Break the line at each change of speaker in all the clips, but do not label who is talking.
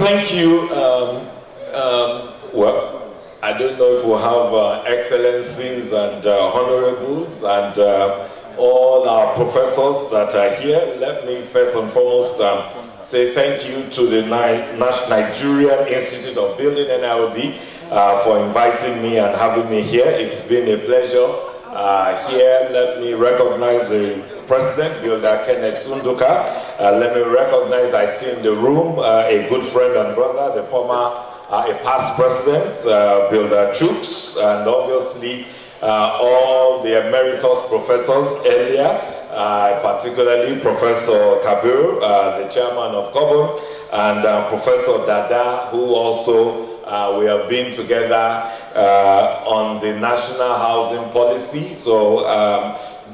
Thank you. Well, I don't know if we'll have excellencies and honorables and all our professors that are here. Let me first and foremost say thank you to the Nigerian Institute of Building, NIOB, for inviting me and having me here. It's been a pleasure. Here, let me recognize the President, Builder Kenneth Unduka. Let me recognize, I see in the room, a good friend and brother, the former, a past President, Builder Chooks, and obviously all the emeritus professors earlier, particularly Professor Kabir, the chairman of COBON, and Professor Dada, who also we have been together on the national housing policy. So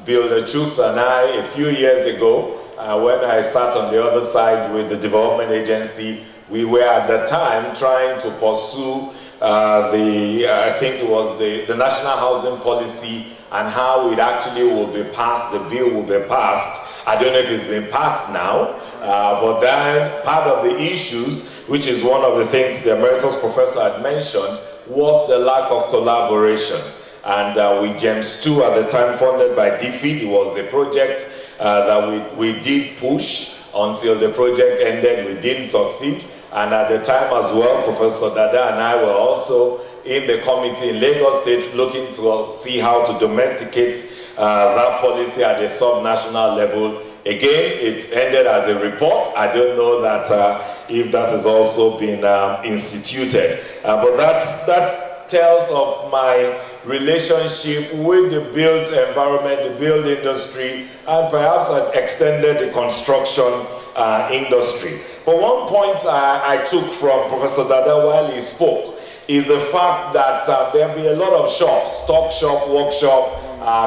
Builder Chooks and I, a few years ago, when I sat on the other side with the development agency, we were at the time trying to pursue I think it was the national housing policy and how it actually will be passed, the bill will be passed. I don't know if it's been passed now, but then part of the issues, which is one of the things the emeritus professor had mentioned, was the lack of collaboration. And with GEMS 2 at the time funded by DFID, it was a project that we did push until the project ended. We didn't succeed. And at the time as well, Professor Dada and I were also in the committee in Lagos State looking to see how to domesticate that policy at a sub-national level. Again, it ended as a report. I don't know that if that has also been instituted. But that tells of my relationship with the built environment, the build industry, and perhaps I've extended the construction industry. But one point I took from Professor Dada while he spoke is the fact that there'll be a lot of shops, talk shop, workshop,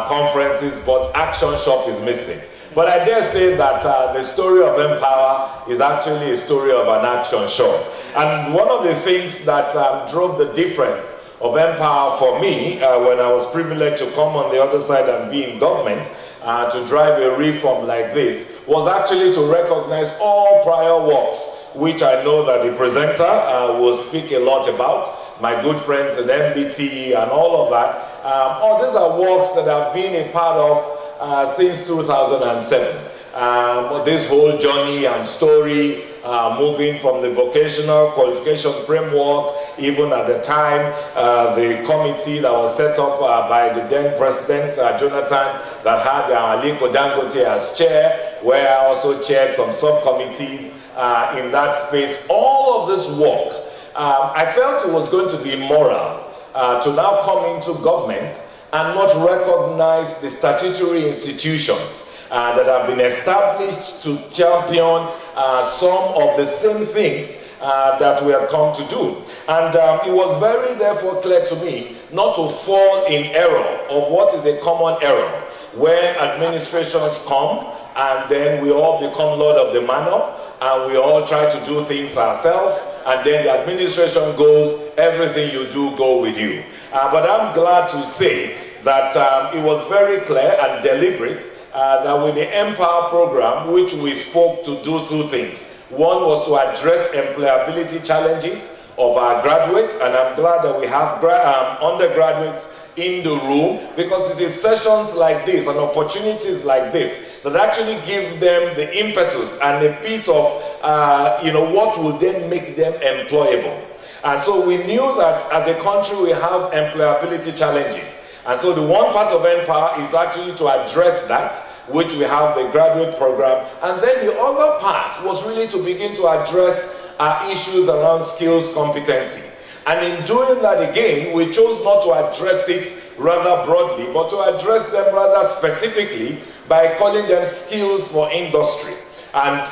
conferences, but action shop is missing. But I dare say that the story of Empower is actually a story of an action shop. And one of the things that drove the difference of Empower for me when I was privileged to come on the other side and be in government to drive a reform like this was actually to recognize all prior works, which I know that the presenter will speak a lot about, my good friends at MBTE and all of that. All these are works that I've been a part of since 2007. This whole journey and story, moving from the vocational qualification framework, even at the time, the committee that was set up by the then President Jonathan that had Aliko Dangote as chair, where I also chaired some subcommittees in that space. All of this work, I felt it was going to be immoral to now come into government and not recognize the statutory institutions that have been established to champion some of the same things that we have come to do. And it was very therefore clear to me not to fall in error of what is a common error when administrations come and then we all become lord of the manor and we all try to do things ourselves, and then the administration goes, everything you do go with you. But I'm glad to say that it was very clear and deliberate that with the Empower program, which we spoke to do two things. One was to address employability challenges of our graduates, and I'm glad that we have undergraduates in the room, because it is sessions like this and opportunities like this that actually give them the impetus and a bit of what will then make them employable. And so we knew that as a country we have employability challenges. And so the one part of Empower is actually to address that, which we have the graduate program. And then the other part was really to begin to address issues around skills competency. And in doing that again, we chose not to address it rather broadly, but to address them rather specifically by calling them skills for industry. And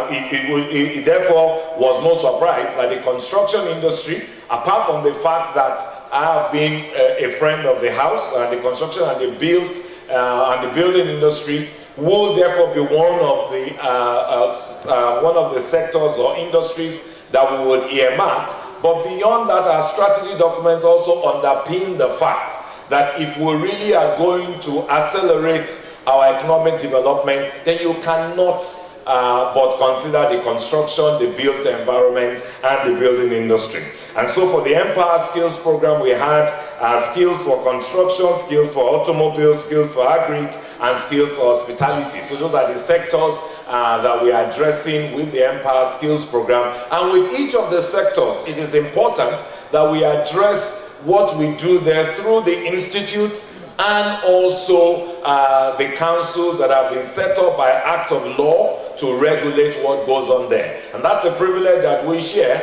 it therefore was no surprise that the construction industry, apart from the fact that I have been a friend of the house, and the construction and the building industry will therefore be one of the sectors or industries that we would earmark. But beyond that, our strategy documents also underpin the fact that if we really are going to accelerate our economic development, then you cannot but consider the construction, the built environment, and the building industry. And so for the Empower Skills program, we had skills for construction, skills for automobiles, skills for agri, and skills for hospitality. So those are the sectors that we are addressing with the Empower Skills program. And with each of the sectors, it is important that we address what we do there through the institutes and also the councils that have been set up by act of law to regulate what goes on there. And that's a privilege that we share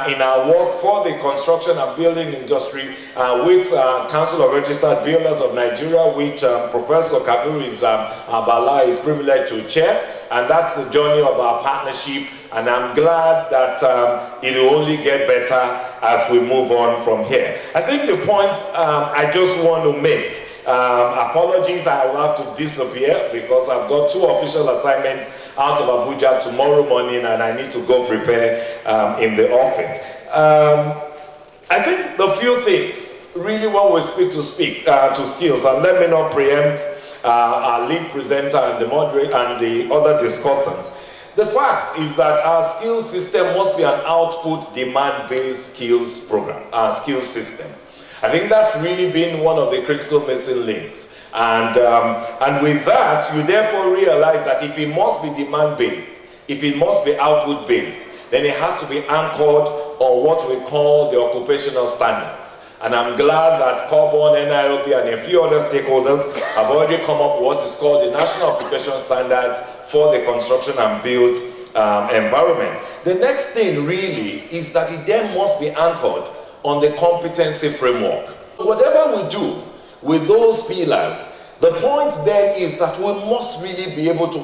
in our work for the construction and building industry with Council of Registered Builders of Nigeria, which Professor Kabiru Bala is privileged to chair. And that's the journey of our partnership, and I'm glad that it will only get better as we move on from here. I think the points I just want to make, apologies, I will have to disappear because I've got 2 official assignments out of Abuja tomorrow morning and I need to go prepare in the office. I think the few things, really when we speak to skills, and let me not preempt our lead presenter and the moderator and the other discussants. The fact is that our skills system must be an output demand-based skills program, our skills system. I think that's really been one of the critical missing links. And with that, you therefore realize that if it must be demand-based, if it must be output-based, then it has to be anchored on what we call the occupational standards. And I'm glad that Carbon, NIOB, and a few other stakeholders have already come up with what is called the National Occupation Standards for the construction and built environment. The next thing really is that it then must be anchored on the competency framework. Whatever we do with those pillars, the point then is that we must really be able to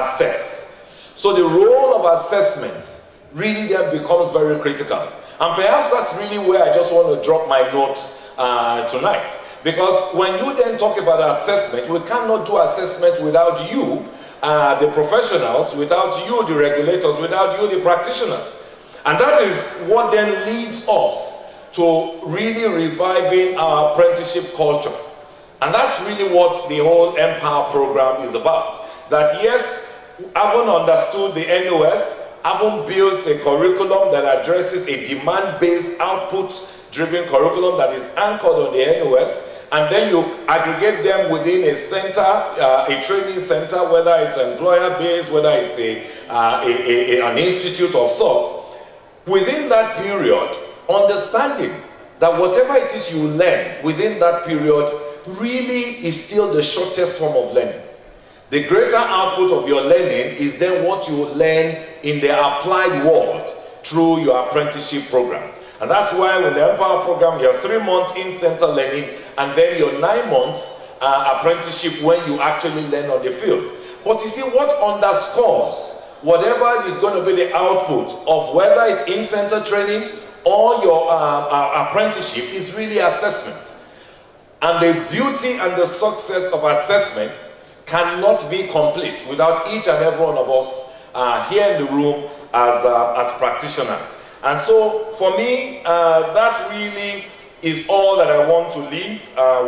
assess. So the role of assessment really then becomes very critical. And perhaps that's really where I just want to drop my note tonight. Because when you then talk about assessment, we cannot do assessment without you, the professionals, without you, the regulators, without you, the practitioners. And that is what then leads us to really reviving our apprenticeship culture. And that's really what the whole Empower program is about. That yes, having understood the NOS, haven't built a curriculum that addresses a demand-based, output-driven curriculum that is anchored on the NOS, and then you aggregate them within a center, a training center, whether it's employer-based, whether it's an institute of sorts. Within that period, understanding that whatever it is you learn within that period really is still the shortest form of learning. The greater output of your learning is then what you learn in the applied world through your apprenticeship program. And that's why with the Empower program, you have 3 months in center learning and then your 9 months apprenticeship when you actually learn on the field. But you see, what underscores whatever is going to be the output of whether it's in center training or your apprenticeship is really assessment. And the beauty and the success of assessment cannot be complete without each and every one of us here in the room as practitioners. And so for me, that really is all that I want to leave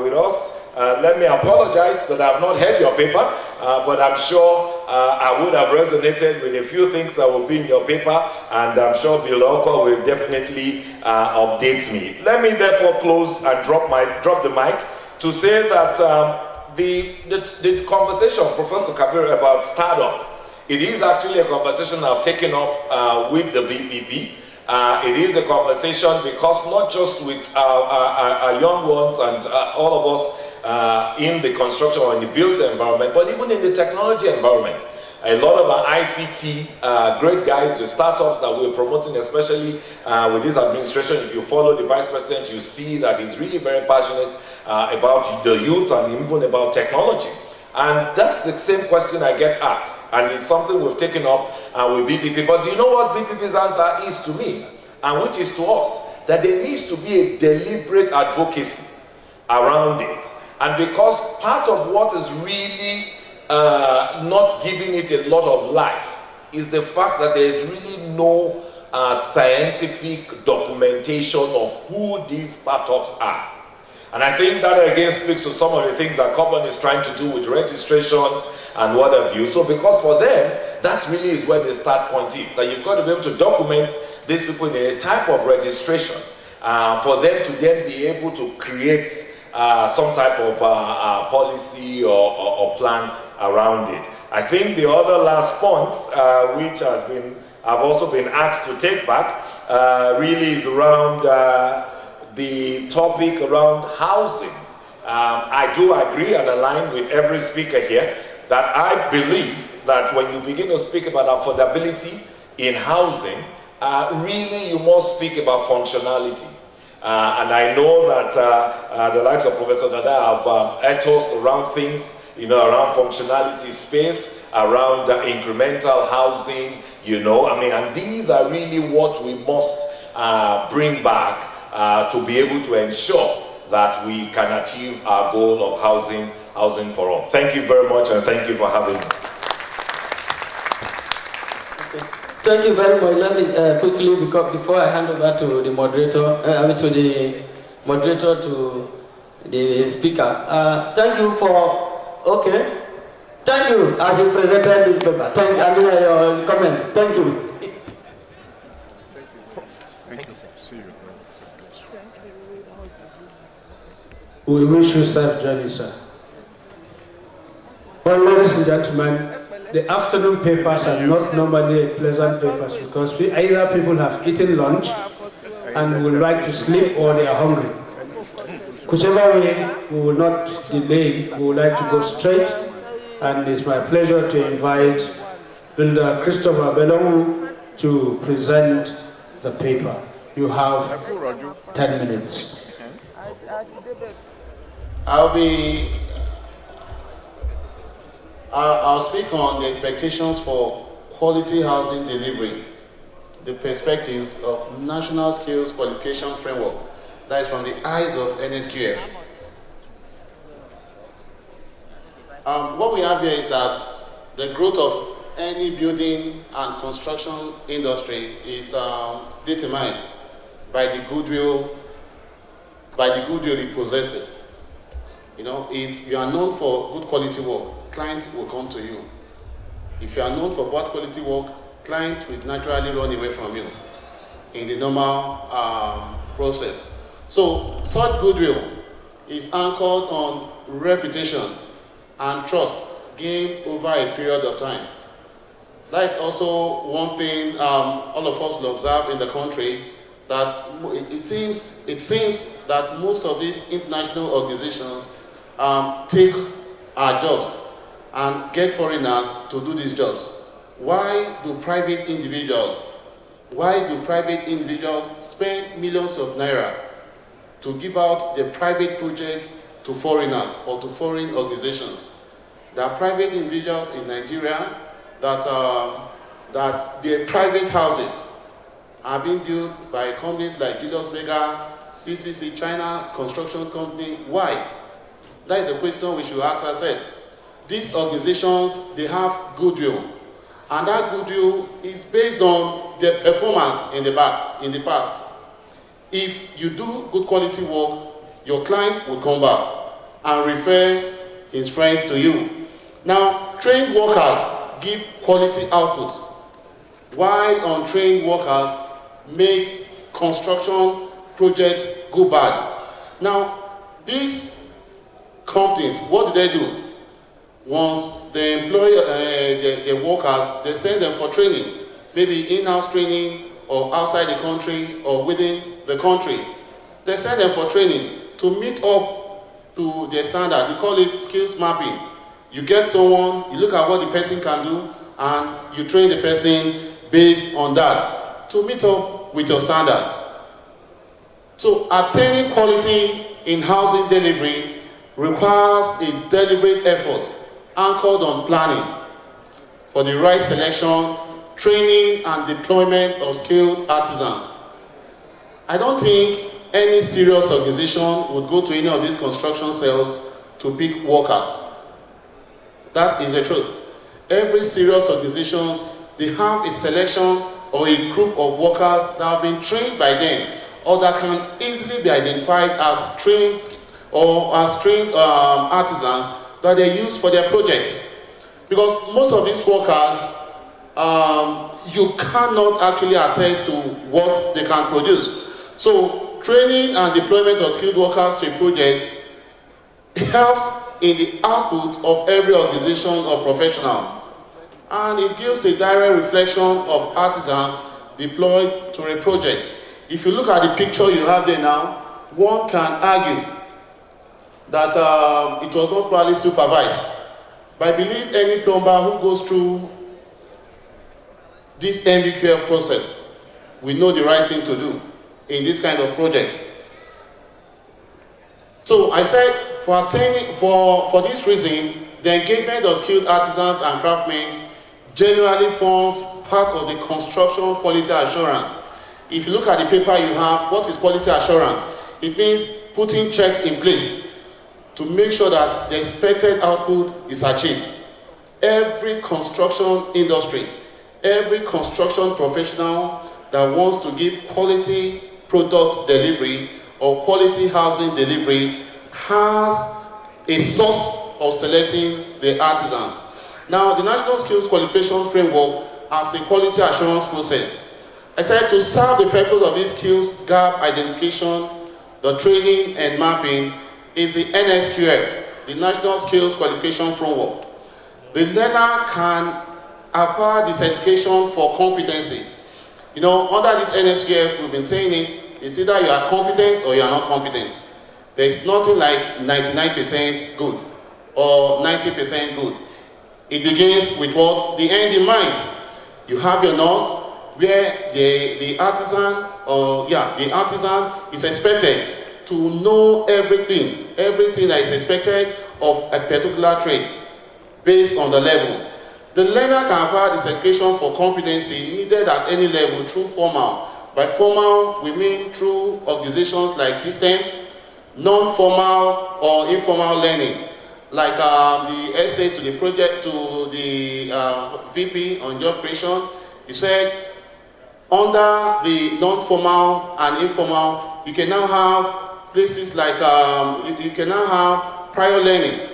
with us. Let me apologize that I have not heard your paper, but I'm sure I would have resonated with a few things that will be in your paper, and I'm sure Bill Oko will definitely update me. Let me therefore close and drop the mic to say that the conversation, Professor Kabiru, about startup, it is actually a conversation I've taken up with the BPP. It is a conversation because not just with our young ones and all of us in the construction or in the built environment, but even in the technology environment. A lot of our ICT, great guys, the startups that we're promoting, especially with this administration, if you follow the Vice President, you see that he's really very passionate about the youth and even about technology. And that's the same question I get asked, and it's something we've taken up with BPP. But do you know what BPP's answer is to me, and which is to us? That there needs to be a deliberate advocacy around it. And because part of what is really not giving it a lot of life is the fact that there is really no scientific documentation of who these startups are. And I think that again speaks to some of the things that Carbon is trying to do with registrations and what have you. So because for them, that really is where the start point is. That you've got to be able to document these people in a type of registration for them to then be able to create some type of policy or plan around it. I think the other last point, which I've also been asked to take back, really is around the topic around housing. I do agree and align with every speaker here that I believe that when you begin to speak about affordability in housing, really you must speak about functionality. And I know that the likes of Professor Dada have ethos around things, around functionality space, around incremental housing, and these are really what we must bring back to be able to ensure that we can achieve our goal of housing for all. Thank you very much, and thank you for having me.
Okay. Thank you very much. Let me quickly, before I hand over to the moderator, to the speaker. Thank you Thank you as you presented this paper. Thank you, your comments. Thank you.
Thank you, sir. See you.
We wish you safe journey, sir. Well, ladies and gentlemen, the afternoon papers are not normally pleasant papers because either people have eaten lunch and would like to sleep or they are hungry. Whichever way, we will not delay, we would like to go straight, and it's my pleasure to invite Builder Christopher Belongu to present the paper. You have 10 minutes.
I'll speak on the expectations for quality housing delivery, the perspectives of National Skills Qualification Framework, that is from the eyes of NSQF. What we have here is that the growth of any building and construction industry is determined by the goodwill it possesses. If you are known for good quality work, clients will come to you. If you are known for bad quality work, clients will naturally run away from you in the normal process. So such goodwill is anchored on reputation and trust gained over a period of time. That is also one thing all of us will observe in the country, that it seems that most of these international organizations take our jobs and get foreigners to do these jobs. Why do private individuals spend millions of naira to give out the private projects to foreigners or to foreign organizations? There are private individuals in Nigeria that their private houses are being built by companies like Julius Berger, CCC, China Construction Company. Why? That is a question we should ask ourselves. These organizations, they have goodwill, and that goodwill is based on their performance in the past. If you do good quality work, your client will come back and refer his friends to you. Now, trained workers give quality output, while untrained workers make construction projects go bad. Now, these companies, what do? Once they employ the workers, they send them for training, maybe in-house training or outside the country or within the country. They send them for training to meet up to their standard. We call it skills mapping. You get someone, you look at what the person can do, and you train the person based on that to meet up with your standard. So attaining quality in housing delivery requires a deliberate effort anchored on planning for the right selection, training, and deployment of skilled artisans. I don't think any serious organization would go to any of these construction cells to pick workers. That is the truth. Every serious organization, they have a selection or a group of workers that have been trained by them, or that can easily be identified as trained artisans that they use for their project. Because most of these workers, you cannot actually attest to what they can produce. So training and deployment of skilled workers to a project helps in the output of every organization or professional, and it gives a direct reflection of artisans deployed to a project. If you look at the picture you have there now, one can argue that it was not properly supervised. But I believe any plumber who goes through this MBQF process will know the right thing to do in this kind of project. So I said, for this reason, the engagement of skilled artisans and craftsmen generally forms part of the construction quality assurance. If you look at the paper you have, what is quality assurance? It means putting checks in place to make sure that the expected output is achieved. Every construction industry, every construction professional that wants to give quality product delivery or quality housing delivery has a source of selecting the artisans. Now, the National Skills Qualification Framework has a quality assurance process. I said to serve the purpose of this skills gap identification, the training and mapping is the NSQF, the National Skills Qualification Framework. The learner can acquire the certification for competency. You know, under this NSQF, we've been saying it's either you are competent or you are not competent. There's nothing like 99% good or 90% good. It begins with what? The end in mind. You have your nose where the artisan is expected to know everything that is expected of a particular trade based on the level. The learner can acquire the certification for competency needed at any level through formal. By formal, we mean through organizations like system, non-formal or informal learning, like the essay to the project to the VP on job creation. He said, under the non-formal and informal, you can now have places like, you can now have prior learning.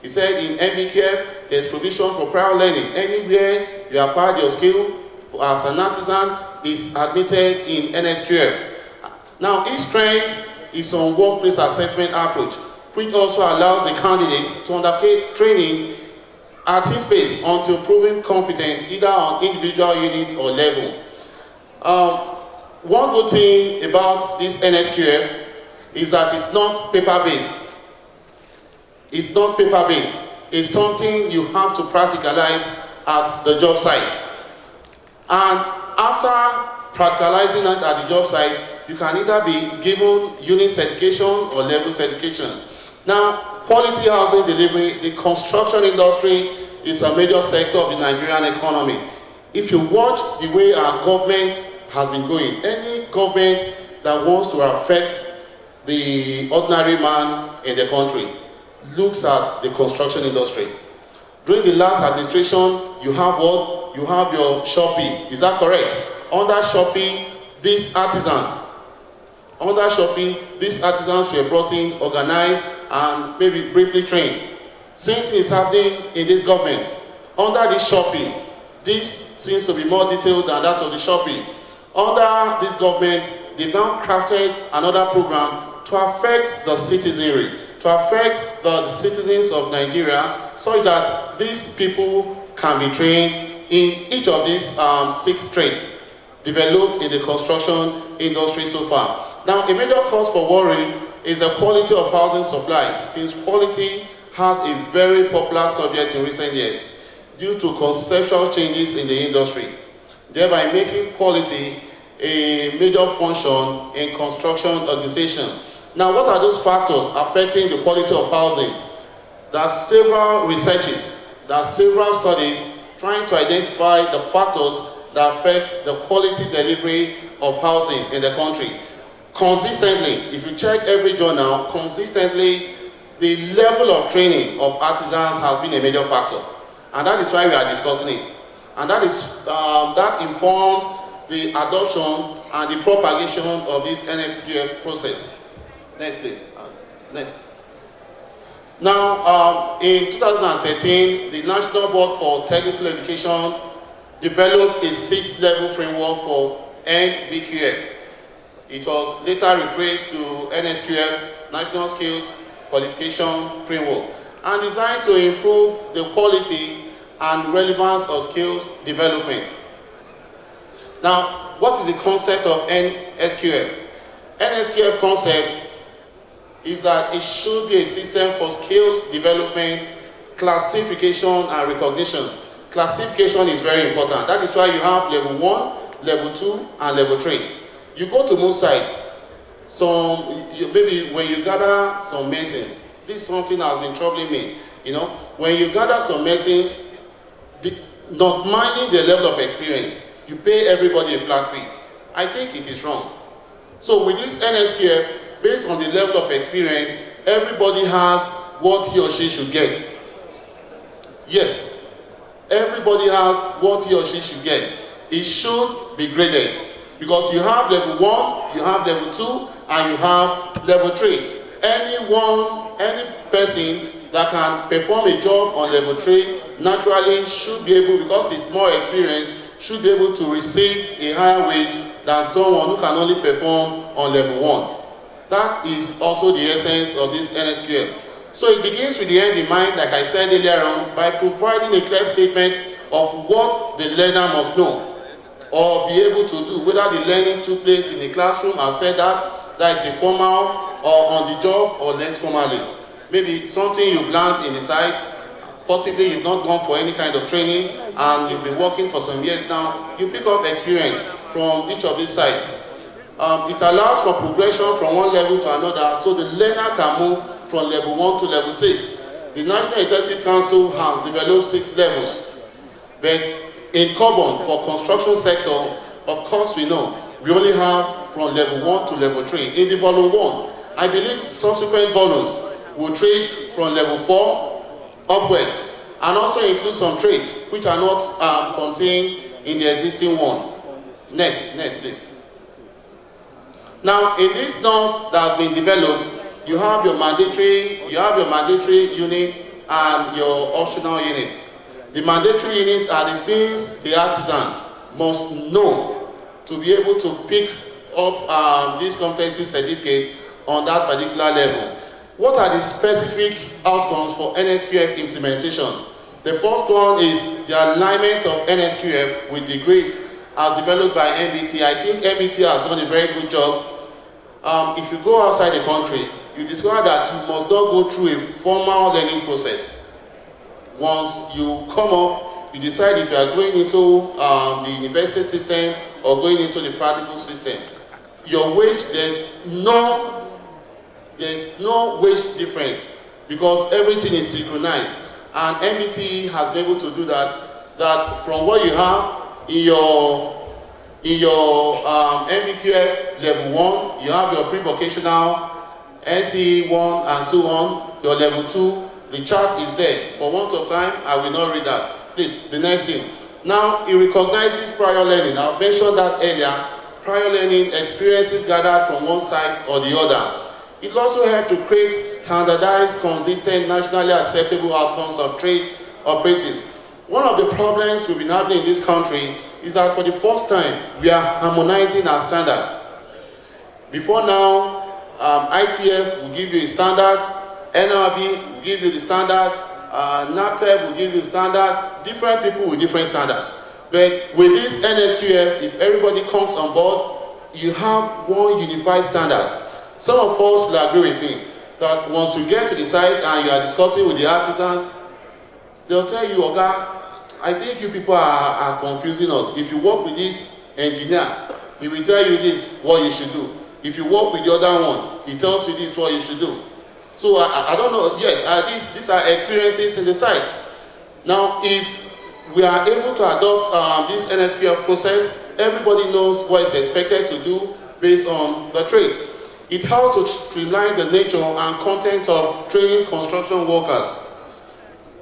He said in MBQF, there's provision for prior learning. Anywhere you acquired your skill as an artisan is admitted in NSQF. Now, each strength is on workplace assessment approach, which also allows the candidate to undertake training at his pace until proven competent either on individual unit or level. One good thing about this NSQF is that it's not paper-based. It's not paper-based. It's something you have to practicalize at the job site. And after practicalizing it at the job site, you can either be given unit certification or level certification. Now, quality housing delivery, the construction industry is a major sector of the Nigerian economy. If you watch the way our government has been going, any government that wants to affect the ordinary man in the country looks at the construction industry. During the last administration, you have what? You have your Shopee. Is that correct? Under Shopee, these artisans were brought in, organized, and maybe briefly trained. Same thing is happening in this government. Under this Shopee, this seems to be more detailed than that of the Shopee. Under this government, they've now crafted another program to affect the citizenry, to affect the citizens of Nigeria, such that these people can be trained in each of these 6 trades developed in the construction industry so far. Now, a major cause for worry is the quality of housing supply, since quality has a very popular subject in recent years due to conceptual changes in the industry, thereby making quality a major function in construction organization. Now, what are those factors affecting the quality of housing? There are several researches, there are several studies trying to identify the factors that affect the quality delivery of housing in the country. Consistently, if you check every journal, consistently, the level of training of artisans has been a major factor. And that is why we are discussing it. And that informs the adoption and the propagation of this NSQF process. Next, please. Next. Now, in 2013, the National Board for Technical Education developed a 6-level framework for NBQF. It was later rephrased to NSQF, National Skills Qualification Framework, and designed to improve the quality and relevance of skills development. Now, what is the concept of NSQF? NSQF concept is that it should be a system for skills development, classification, and recognition. Classification is very important. That is why you have level 1, level 2, and level 3. You go to most sites, maybe when you gather some medicines, this is something that has been troubling me. You know, when you gather some medicines, not minding the level of experience, you pay everybody a flat fee. I think it is wrong. So with this NSQF, based on the level of experience, everybody has what he or she should get. Yes, everybody has what he or she should get. It should be graded. Because you have level 1, you have level 2, and you have level 3. Any person that can perform a job on level 3 naturally should be able, because it's more experienced, should be able to receive a higher wage than someone who can only perform on level 1. That is also the essence of this NSQF. So it begins with the end in mind, like I said earlier on, by providing a clear statement of what the learner must know or be able to do, whether the learning took place in a classroom, I've said that is a formal, or on the job, or less formally. Maybe something you've learned in the site, possibly you've not gone for any kind of training, and you've been working for some years now, you pick up experience from each of these sites. It allows for progression from one level to another, so the learner can move from level 1 to level 6. The National Executive Council has developed 6 levels, but in Carbon, for construction sector, of course we know, we only have from level 1 to level 3. In the volume 1, I believe subsequent volumes will trade from level 4 upward, and also include some trades which are not contained in the existing one. Next please. Now, in these norms that have been developed, you have your mandatory unit and your optional unit. The mandatory unit are the things the artisan must know to be able to pick up this competency certificate on that particular level. What are the specific outcomes for NSQF implementation? The first one is the alignment of NSQF with the grade as developed by MBT. I think MBT has done a very good job. If you go outside the country, you discover that you must not go through a formal learning process. Once you come up, you decide if you are going into the university system or going into the practical system. Your wage, there's no wage difference because everything is synchronized. And MBT has been able to do that from what you have in your NBQF level 1, you have your pre-vocational, NCE 1 and so on, your level 2, the chart is there. For want of time, I will not read that. Please, the next thing. Now, it recognizes prior learning. I mentioned that earlier. Prior learning experiences gathered from one side or the other. It also helps to create standardized, consistent, nationally acceptable outcomes of trade operatives. One of the problems we've been having in this country is that for the first time, we are harmonizing our standard. Before now, ITF will give you a standard, NRB will give you the standard, NATEB will give you the standard, different people with different standards. But with this NSQF, if everybody comes on board, you have one unified standard. Some of us will agree with me that once you get to the site and you are discussing with the artisans, they'll tell you, Oga, I think you people are confusing us. If you work with this engineer, he will tell you this, what you should do. If you work with the other one, he tells you this, what you should do. So I don't know, yes, these are experiences in the site. Now, if we are able to adopt this NSQF process, everybody knows what is expected to do based on the trade. It helps to streamline the nature and content of training construction workers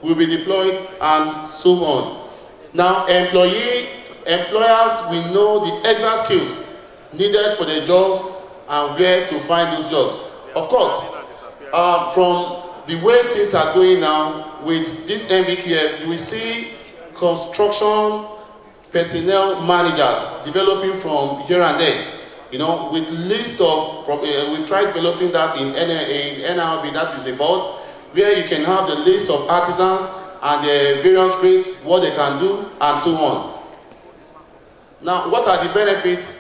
will be deployed and so on. Now, employers will know the exact skills needed for their jobs and where to find those jobs. Of course, from the way things are going now with this NBQF, you will see construction personnel managers developing from here and there. You know, with list of, we've tried developing that in NLB, that is a board, where you can have the list of artisans and the various grades, what they can do, and so on. Now, what are the benefits?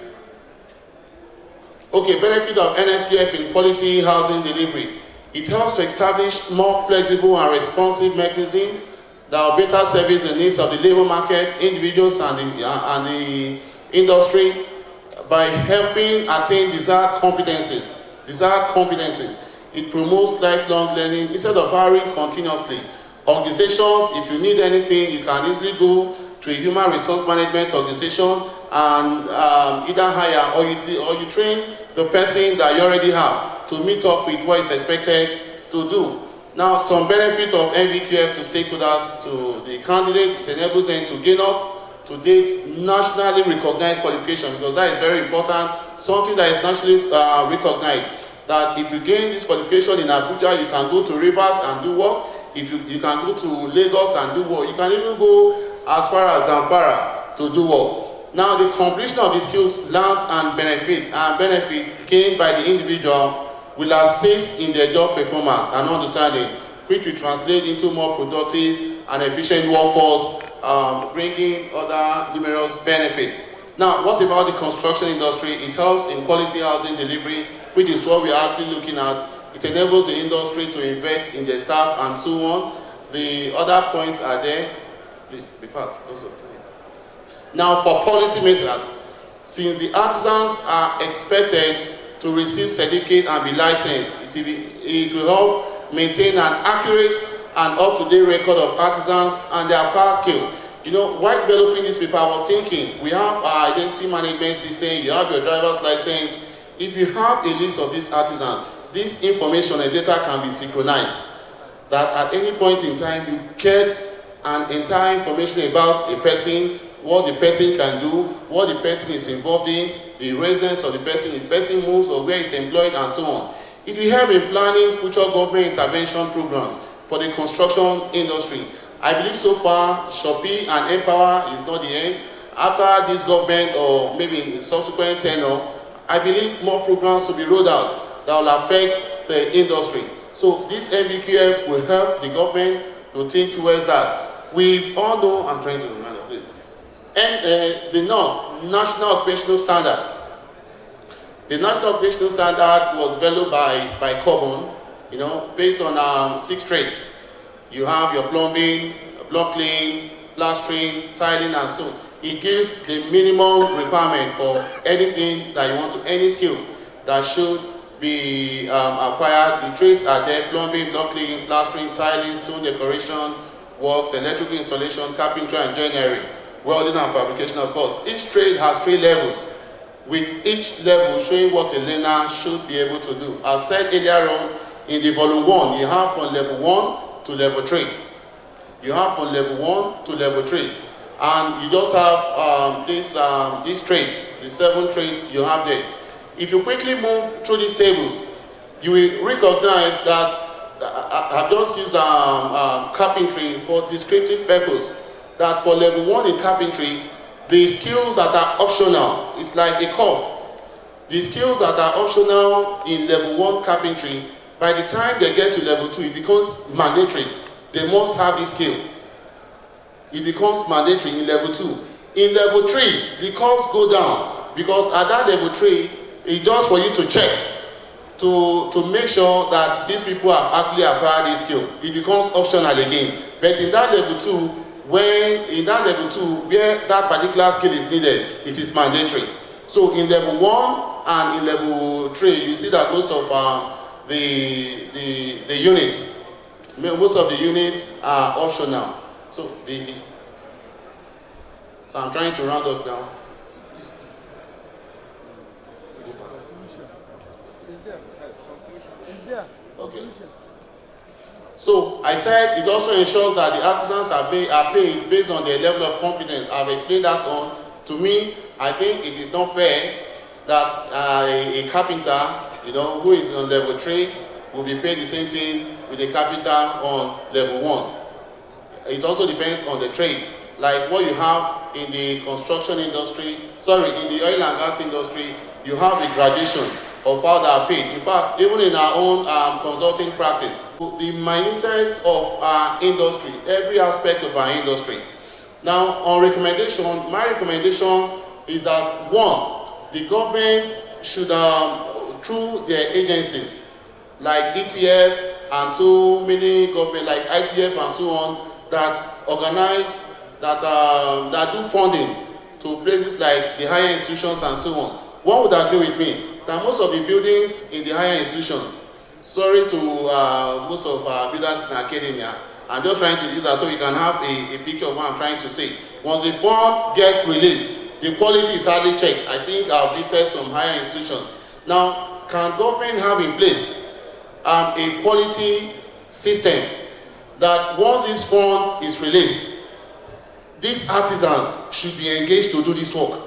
Okay, benefit of NSQF in quality housing delivery. It helps to establish more flexible and responsive mechanism that will better service the needs of the labor market, individuals, and the industry by helping attain desired competencies. It promotes lifelong learning instead of hiring continuously. Organizations, if you need anything, you can easily go to a human resource management organization and either hire or you train the person that you already have to meet up with what is expected to do. Now, some benefit of NVQF to stakeholders, to the candidate, it enables them to gain up to date nationally recognized qualification, because that is very important, something that is nationally recognized. That if you gain this qualification in Abuja, you can go to Rivers and do work. If you can go to Lagos and do work. You can even go as far as Zamfara to do work. Now, the completion of the skills learned and benefit gained by the individual will assist in their job performance and understanding, which will translate into more productive and efficient workforce, bringing other numerous benefits. Now, what about the construction industry? It helps in quality housing delivery, which is what we are actually looking at. It enables the industry to invest in their staff and so on. The other points are there. Please, be fast. Also. Now, for policy makers, since the artisans are expected to receive certificate and be licensed, it will help maintain an accurate and up-to-date record of artisans and their power skill. You know, while developing this paper, I was thinking, we have our identity management system, you have your driver's license. If you have a list of these artisans, this information and data can be synchronized. That at any point in time, you get an entire information about a person, what the person can do, what the person is involved in, the residence of the person, if the person moves or where he's employed, and so on. It will help in planning future government intervention programs for the construction industry. I believe so far, Shopee and Empower is not the end. After this government or maybe subsequent tenure, I believe more programs will be rolled out that will affect the industry. So this NVQF will help the government to think towards that. We all know, I'm trying to remember this, and the NOS, National Occupational Standard. The National Occupational Standard was developed by Common, you know, based on 6 trades. You have your plumbing, block clean, plastering, tiling, and so on. It gives the minimum requirement for anything that you want to, any skill that should be acquired. The trades are there: plumbing, block cleaning, plastering, tiling, stone decoration, works, electrical installation, carpentry and joinery, welding and fabrication, of course. Each trade has 3 levels, with each level showing what a learner should be able to do. As said earlier on, in the volume 1, you have from level 1 to level 3. You have from level 1 to level 3. And you just have these trades, the 7 trades you have there. If you quickly move through these tables, you will recognize that I've just used carpentry for descriptive purpose. That for level 1 in carpentry, the skills that are optional, it's like a curve. The skills that are optional in level 1 carpentry, by the time they get to level 2, it becomes mandatory. They must have this skill. It becomes mandatory in level 2. In level 3, the curves go down, because at that level 3, it's just for you to check, to make sure that these people have actually acquired this skill. It becomes optional again. But in that level 2, where that particular skill is needed, it is mandatory. So in level 1 and in level 3, you see that most of the units, most of the units are optional. So I'm trying to round up now. Okay. So I said it also ensures that the artisans are paid based on their level of competence. I've explained that on. To me, I think it is not fair that a carpenter, you know, who is on level 3 will be paid the same thing with a carpenter on level 1. It also depends on the trade. Like what you have in the construction industry, in the oil and gas industry, you have the graduation of how they are paid. In fact, even in our own consulting practice, the minutest of our industry, every aspect of our industry. Now, on recommendation, my recommendation is that, one, the government should, through their agencies, like ETF and so many government, like ITF and so on, that organize, that do funding to places like the higher institutions and so on. One would agree with me that most of the buildings in the higher institution, sorry to most of our builders in academia, I'm just trying to use that so you can have a picture of what I'm trying to say. Once the fund gets released, the quality is hardly checked. I think I've visited some higher institutions. Now, can government have in place a quality system that once this fund is released, these artisans should be engaged to do this work?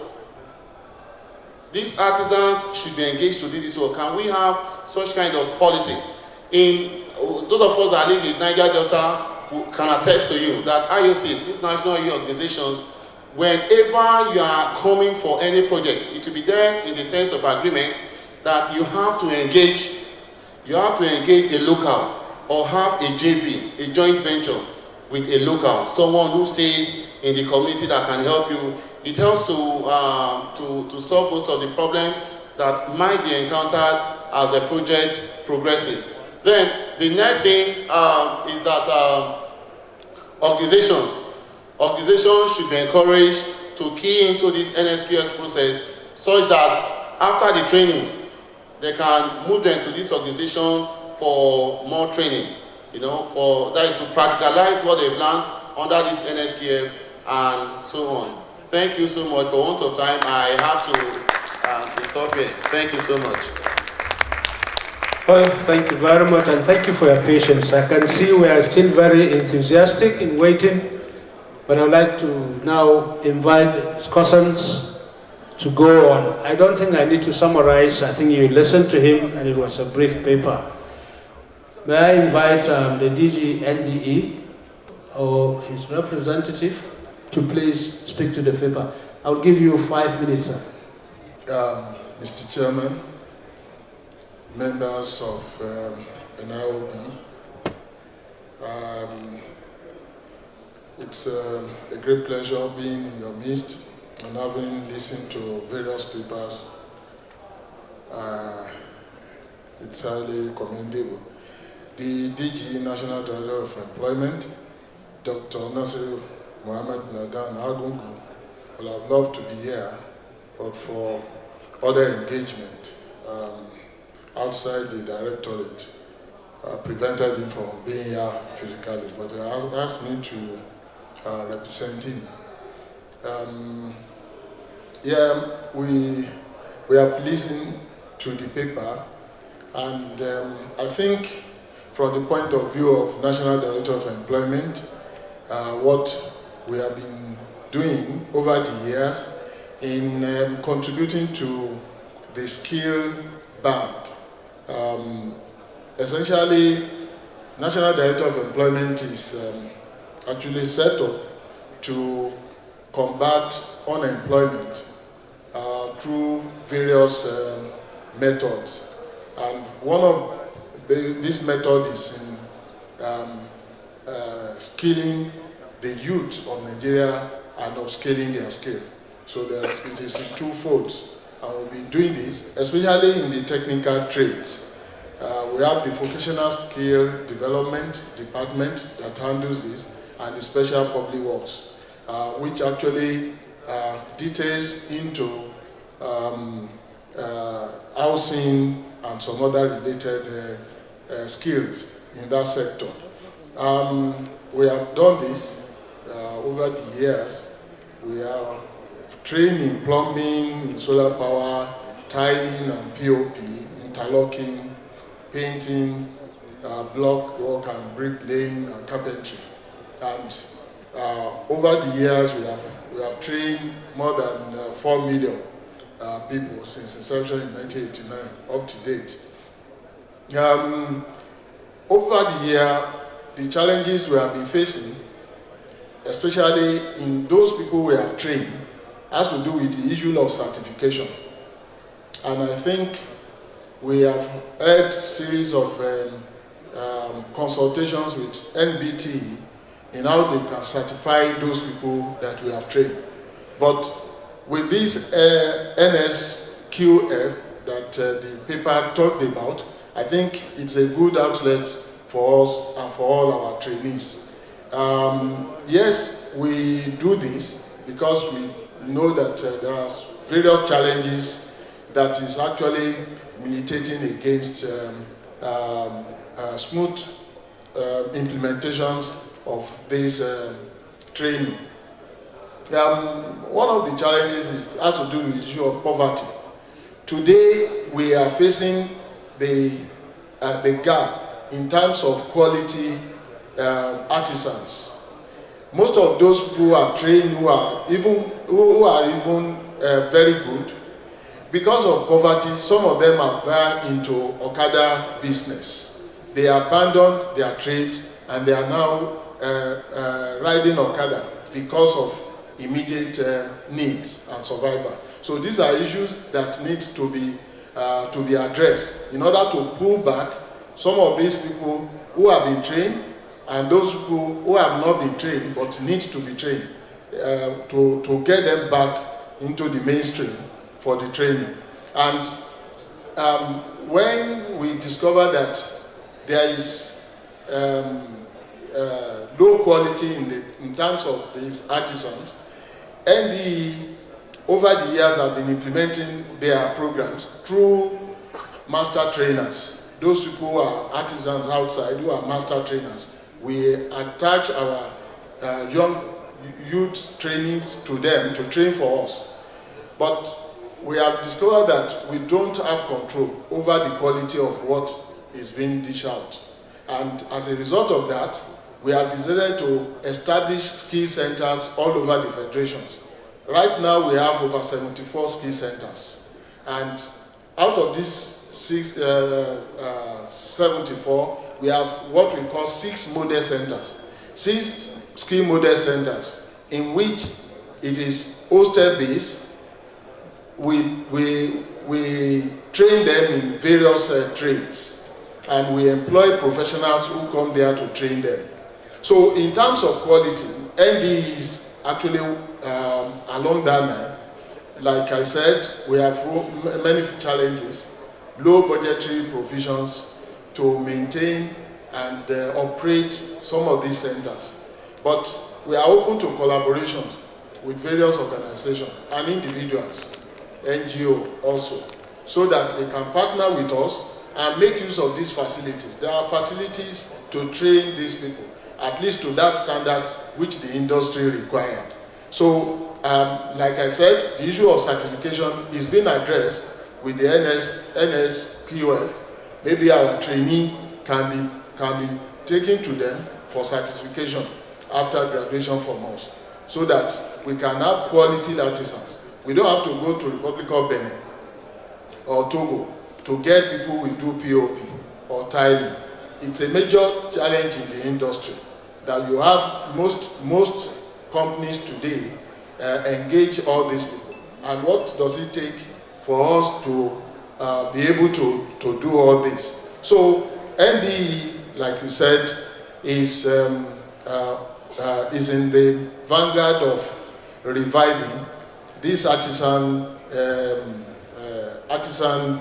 These artisans should be engaged to do this work. Can we have such kind of policies? In those of us that live in Niger Delta who can attest to you that IOCs, international organizations, whenever you are coming for any project, it will be there in the terms of agreement that you have to engage a local or have a JV, a joint venture with a local, someone who stays in the community that can help you. It helps to solve most of the problems that might be encountered as the project progresses. Then the next thing is that organizations should be encouraged to key into this NSQS process such that after the training, they can move them to this organization for more training, that is to practicalize what they've learned under this NSQF and so on. Thank you so much. For want of time, I have to stop here. Thank you so much.
Well, thank you very much, and thank you for your patience. I can see we are still very enthusiastic in waiting, but I'd like to now invite discussants to go on. I don't think I need to summarize. I think you listened to him, and it was a brief paper. May I invite the DG NDE or his representative to please speak to the paper. I'll give you 5 minutes, sir.
Mr. Chairman, members of NIOB, it's a great pleasure being in your midst and having listened to various papers. It's highly commendable. The DG National Director of Employment, Dr. Nasir Mohammed Nadan Agungu, would have loved to be here, but for other engagement outside the directorate prevented him from being here physically, but he asked me to represent him. We have listened to the paper, and I think from the point of view of National Director of Employment, what we have been doing over the years in contributing to the skill bank. Essentially, National Director of Employment is actually set up to combat unemployment through various methods. And one of this method is in skilling the youth of Nigeria and upscaling their skill. So it is in two folds. And we've been doing this, especially in the technical trades. We have the vocational skill development department that handles this, and the special public works, which actually details into housing and some other related skills in that sector. We have done this over the years. We are trained in plumbing, in solar power, tiling and POP, interlocking, painting, block work and bricklaying and carpentry. And over the years, we have trained more than 4 million people since inception in 1989, up to date. Over the year, the challenges we have been facing especially in those people we have trained, has to do with the issue of certification. And I think we have had a series of consultations with NBT in how they can certify those people that we have trained. But with this NSQF that the paper talked about, I think it's a good outlet for us and for all our trainees. Yes, we do this because we know that there are various challenges that is actually militating against smooth implementations of this training. One of the challenges has to do with the issue of poverty. Today, we are facing the gap in terms of quality artisans. Most of those who are trained, who are even very good, because of poverty, some of them are gone into Okada business. They abandoned their trade and they are now riding Okada because of immediate needs and survival. So these are issues that need to be addressed in order to pull back some of these people who have been trained and those people who have not been trained but need to be trained to get them back into the mainstream for the training. And when we discover that there is low quality in terms of these artisans, NDE over the years have been implementing their programs through master trainers. Those people who are artisans outside, who are master trainers, we attach our young youth trainees to them to train for us. But we have discovered that we don't have control over the quality of what is being dished out. And as a result of that, we have decided to establish skill centers all over the federations. Right now, we have over 74 skill centers. And out of these 74, we have what we call 6 model centers. 6 skill model centers in which it is hostel-based. We train them in various trades, and we employ professionals who come there to train them. So in terms of quality, NDE is actually along that line. Like I said, we have many challenges, low budgetary provisions to maintain and operate some of these centers. But we are open to collaborations with various organizations and individuals, NGO also, so that they can partner with us and make use of these facilities. There are facilities to train these people, at least to that standard which the industry required. So, like I said, the issue of certification is being addressed with the NSQF. Maybe our trainee can be taken to them for certification after graduation from us, so that we can have quality artisans. We don't have to go to Republic of Benin or Togo to get people who do POP or tiling. It's a major challenge in the industry that you have most companies today engage all these people. And what does it take for us to be able to do all this? So NDE, like we said, is in the vanguard of reviving this artisan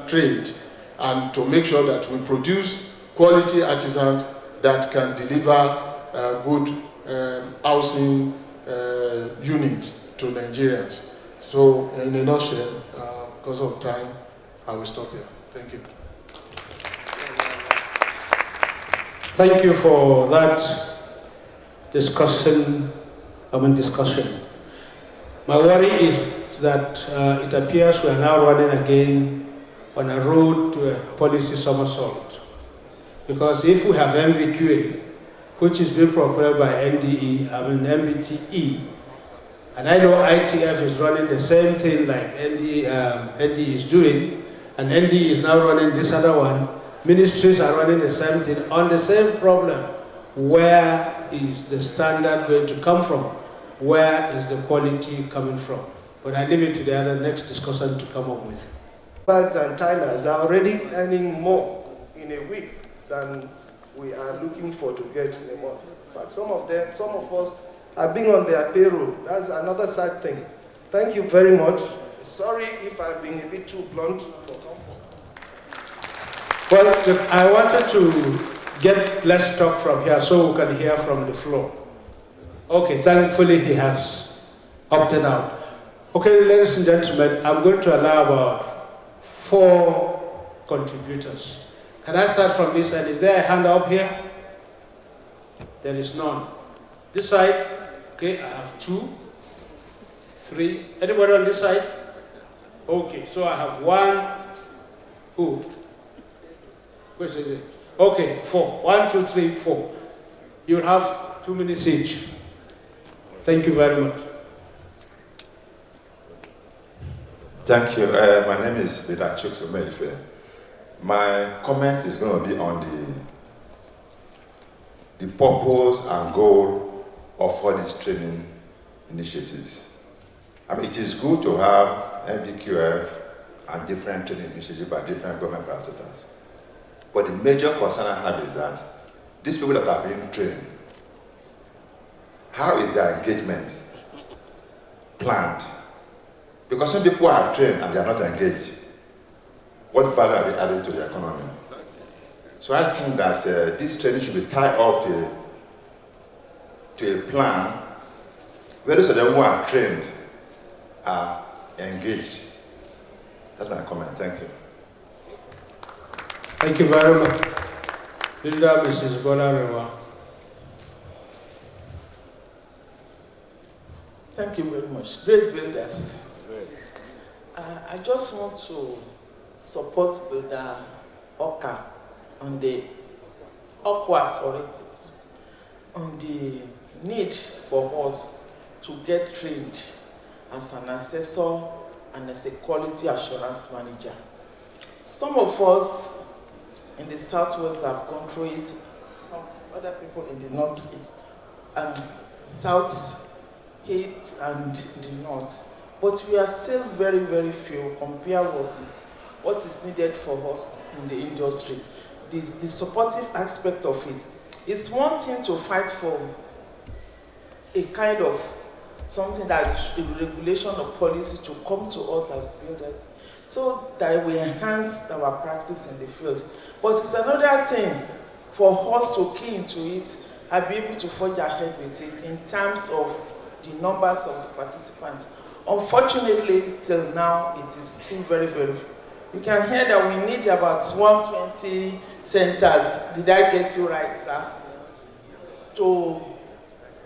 trade, and to make sure that we produce quality artisans that can deliver good housing unit to Nigerians. So in a nutshell, because of time, I will stop here. Thank you.
Thank you for that discussion. My worry is that it appears we are now running again on a road to a policy somersault. Because if we have MVQA, which is being propelled by MBTE, and I know ITF is running the same thing like NDE is doing, and NDE is now running this other one. Ministries are running the same thing on the same problem, where is the standard going to come from? Where is the quality coming from? But I leave it to the other next discussion to come up with.
And Thailanders are already earning more in a week than we are looking for to get in a month. But some of us have been on their payroll. That's another sad thing. Thank you very much. Sorry if I've been a bit too blunt for comfort.
Well, I wanted to get less talk from here so we can hear from the floor. Okay, thankfully he has opted out. Okay, ladies and gentlemen, I'm going to allow about 4 contributors. Can I start from this side? Is there a hand up here? There is none. This side? Okay, I have 2, 3. Anybody on this side? Okay, so I have 1. Who? Which is it? Okay, 4. 1, 2, 3, 4. You'll have 2 minutes each. Thank you very much.
Thank you. My name is Bida Chukwu. My comment is going to be on the purpose and goal of all these training initiatives. I mean, it is good to have NVQF and different training initiatives by different government parastatals. But the major concern I have is that these people that are being trained, how is their engagement planned? Because some people are trained and they are not engaged. What value are they adding to the economy? So I think that this training should be tied up to a plan where those of them who are trained are engaged. That's my comment. Thank you.
Thank you very much. Leader Mrs. Bolarewa.
Thank you very much. Great builders. I just want to support Builder Oka on the on the need for us to get trained as an assessor and as a quality assurance manager. Some of us in the Southwest have gone through it, some other people in the North and South East and the North. But we are still very, very few compared with what is needed for us in the industry. The supportive aspect of it. It's one thing to fight for a kind of something that is a regulation or policy to come to us as builders so that we enhance our practice in the field. But it's another thing for us to key into it and be able to forge ahead with it in terms of the numbers of the participants. Unfortunately, till now, it is still very, very few. You can hear that we need about 120 centers. Did I get you right, sir?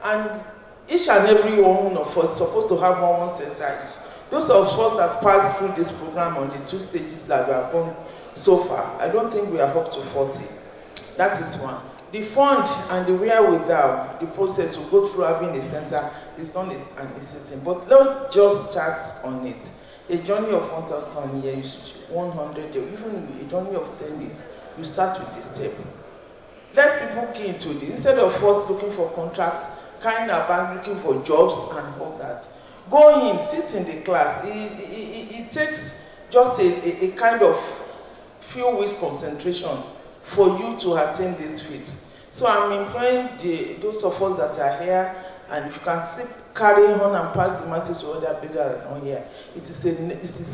And each and every one of us is supposed to have one center each. Those of us that passed through this program on the 2 stages that we have gone so far, I don't think we are up to 40. That is one. The fund and the wherewithal, the process to go through having a center is not an easy thing. But let's just start on it. A journey of 1,000 years, 100 years, even a journey of 10 years, you start with a step. Let people key into this. Instead of us looking for contracts, carrying our bag, looking for jobs and all that. Go in, sit in the class. It takes just a kind of few weeks concentration for you to attain this feat. So I'm imploring those of us that are here, and you can still carry on and pass the message to other people that are not here. It is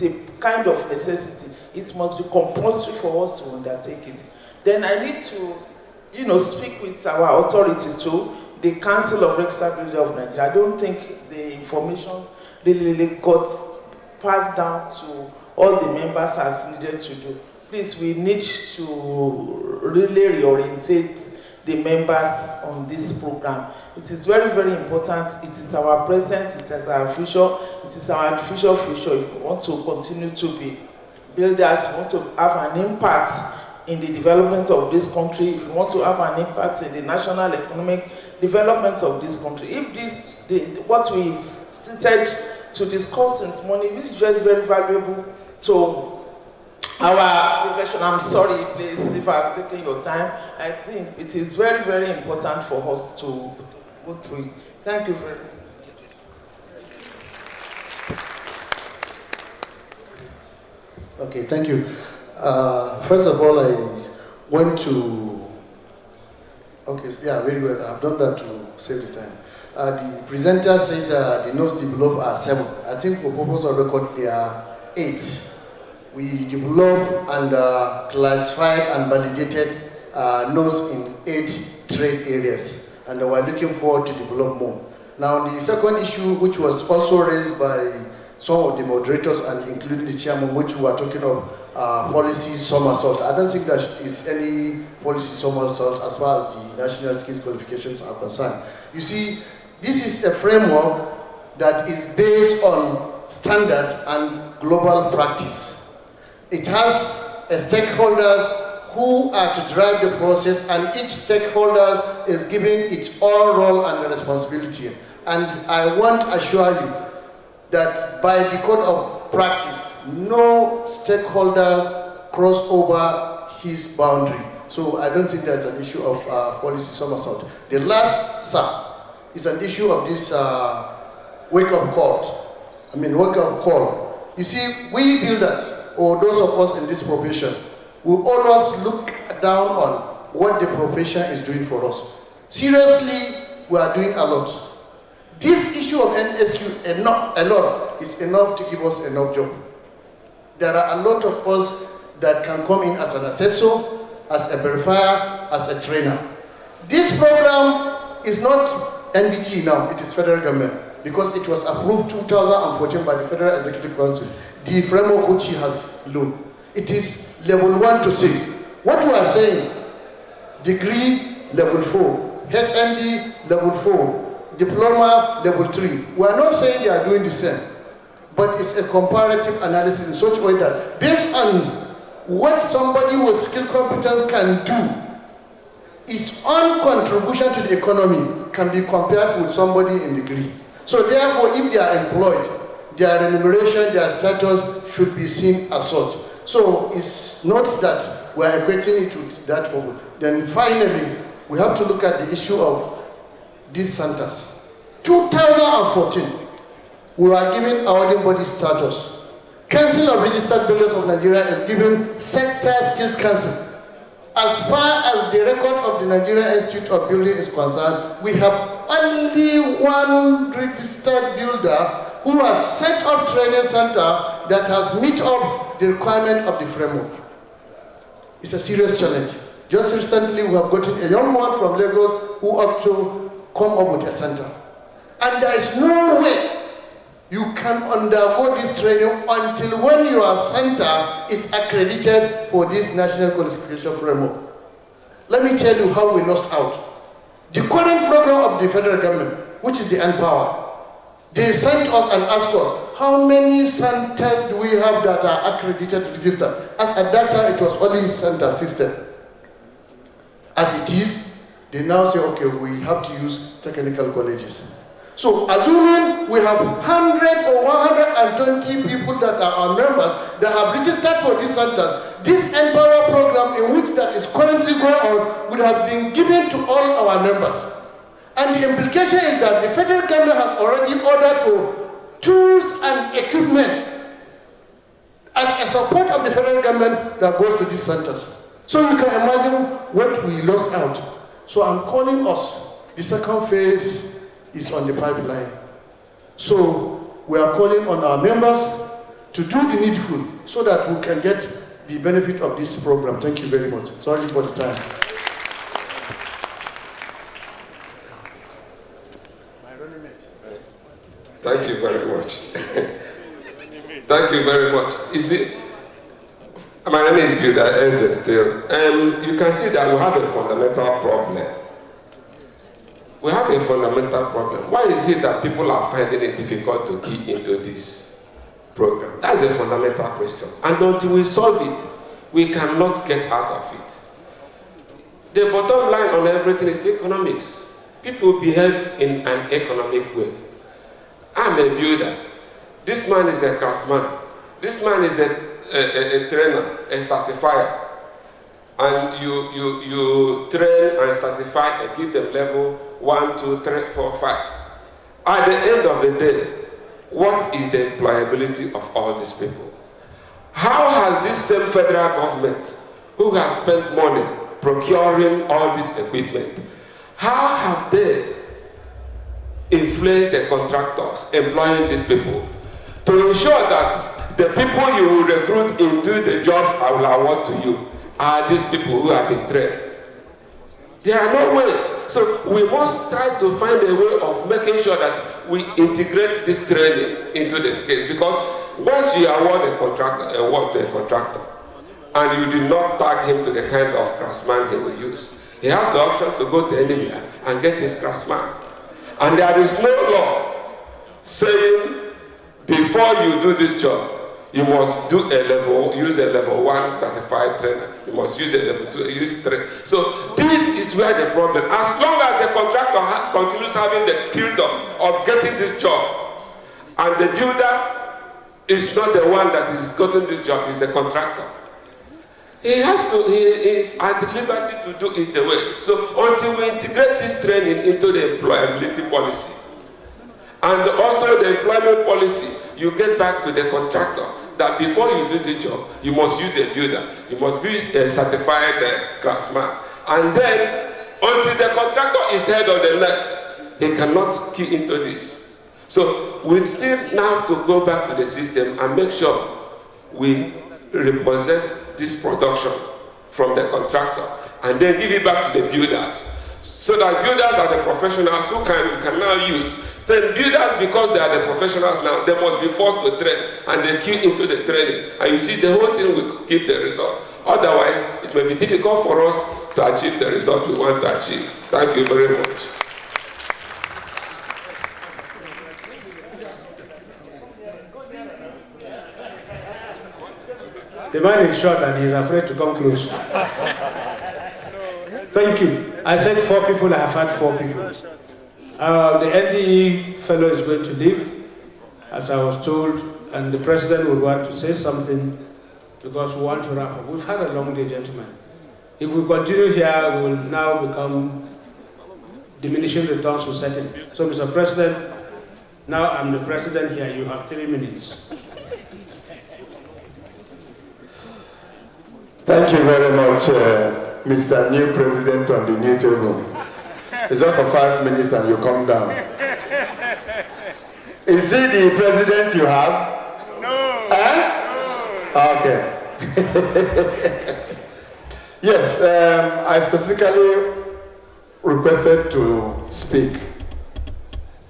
a kind of necessity. It must be compulsory for us to undertake it. Then I need to, speak with our authority too, the Council of Registered Builders of Nigeria. I don't think the information really got passed down to all the members as needed to do. Please, we need to really reorientate the members on this program. It is very, very important. It is our present, it is our future, it is our future. If we want to continue to be builders, we want to have an impact in the development of this country, if we want to have an impact in the national economic development of this country. If what we've started to discuss since morning, this is very, very valuable to our profession. I'm sorry, please, if I've taken your time. I think it is very, very important for us to go through it. Thank you very much.
Okay, thank you. First of all, I want to, okay, yeah, very well. I've done that to save the time. The presenter said the notes developed are 7. I think for purpose of record, there are 8. We developed and classified and validated notes in 8 trade areas, and we're looking forward to develop more. Now, the second issue, which was also raised by some of the moderators and including the chairman, which we are talking of policy somersault. I don't think there is any policy somersault as far as the national skills qualifications are concerned. You see, this is a framework that is based on standard and global practice. It has stakeholders who are to drive the process, and each stakeholder is given its own role and responsibility. And I want to assure you that by the code of practice, no stakeholder cross over his boundary. So I don't think there's an issue of policy somersault. The last, sir, is an issue of this wake-up call. Wake-up call. You see, we builders, or those of us in this profession, we always look down on what the profession is doing for us. Seriously, we are doing a lot. This issue of NSQ alone is enough to give us enough job. There are a lot of us that can come in as an assessor, as a verifier, as a trainer. This program is not NBT now, it is federal government, because it was approved 2014 by the Federal Executive Council. The framework which he has looked. It is level 1 to 6. What we are saying, degree level 4, HND level 4, diploma level 3. We are not saying they are doing the same, but it's a comparative analysis in such a way that based on what somebody with skill competence can do, its own contribution to the economy can be compared with somebody in degree. So therefore, if they are employed, their remuneration, their status should be seen as such. So it's not that we're equating it with that problem. Then finally, we have to look at the issue of these centers. 2014, we were given awarding body status. Council of Registered Builders of Nigeria is given Sector Skills Council. As far as the record of the Nigerian Institute of Building is concerned, we have only one registered builder who has set up training center that has met up the requirement of the framework. It's a serious challenge. Just recently, we have gotten a young man from Lagos who ought to come up with a center. And there is no way you can undergo this training until when your center is accredited for this national qualification framework. Let me tell you how we lost out. The current program of the federal government, which is the NPower, they sent us and asked us, how many centers do we have that are accredited registered? As at that time, it was only center system. As it is, they now say, okay, we have to use technical colleges. So assuming we have 100 or 120 people that are our members that have registered for these centers, this NPower program in which that is currently going on would have been given to all our members. And the implication is that the federal government has already ordered for tools and equipment as a support of the federal government that goes to these centers. So you can imagine what we lost out. So I'm calling us, the second phase is on the pipeline. So we are calling on our members to do the needful so that we can get the benefit of this program. Thank you very much. Sorry for the time.
Thank you very much. Thank you very much. You see, my name is Builder Eze still. You can see that we have a fundamental problem. We have a fundamental problem. Why is it that people are finding it difficult to key into this program? That's a fundamental question. And until we solve it, we cannot get out of it. The bottom line on everything is economics. People behave in an economic way. I'm a builder. This man is a craftsman. This man is a a trainer, a certifier, and you train and certify and give them level 1, 2, 3, 4, 5. At the end of the day, what is the employability of all these people? How has this same federal government, who has spent money procuring all this equipment, how have they influenced the contractors employing these people to ensure that the people you will recruit into the jobs I will award to you are these people who have been trained? There are no ways. So we must try to find a way of making sure that we integrate this training into this case, because once you award a contractor, and you did not tag him to the kind of craftsman he will use, he has the option to go to anywhere and get his craftsman. And there is no law saying before you do this job, you must use a level 1 certified trainer. You must use a level 2, use 3. So this is where the problem, as long as the contractor continues having the freedom of getting this job, and the builder is not the one that is getting this job, is the contractor. He is at liberty to do it the way. So until we integrate this training into the employability policy, and also the employment policy, you get back to the contractor that before you do this job, you must use a builder, you must use a certified craftsman. And then, until the contractor is head of the net, he cannot key into this. So we still now have to go back to the system and make sure we repossess this production from the contractor and then give it back to the builders. So that builders are the professionals who can now use. Then builders, because they are the professionals now, they must be forced to train, and they queue into the training. And you see, the whole thing will give the result. Otherwise, it may be difficult for us to achieve the result we want to achieve. Thank you very much.
The man is short and he's afraid to come close. Thank you. I said 4 people, I have had 4 people. The NDE fellow is going to leave, as I was told, and the president would want to say something because we want to wrap up. We've had a long day, gentlemen. If we continue here, we will now become diminishing returns to setting. So, Mr. President, now I'm the president here. You have 3 minutes.
Thank you very much, Mr. New President on the new table. It's up for 5 minutes and you come down. Is he the president you have? No. No. Okay. Yes, I specifically requested to speak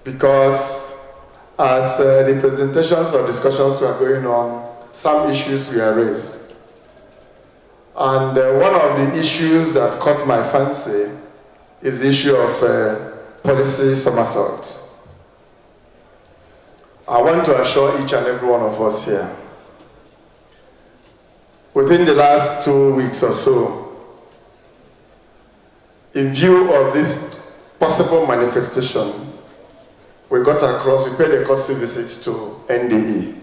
because as the presentations or discussions were going on, some issues were raised. And one of the issues that caught my fancy is the issue of policy somersault. I want to assure each and every one of us here, within the last 2 weeks or so, in view of this possible manifestation, we paid a courtesy visit to NDE.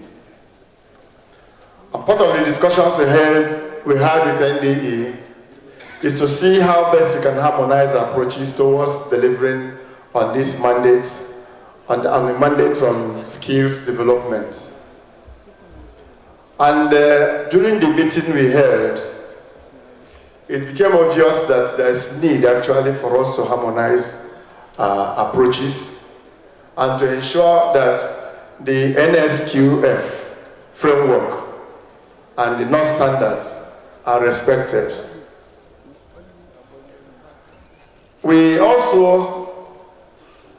And part of the discussions we had with NDE is to see how best we can harmonize our approaches towards delivering on these mandates and the mandates on skills development. And during the meeting we held, it became obvious that there is need actually for us to harmonize approaches and to ensure that the NSQF framework and the NOS standards are respected. We also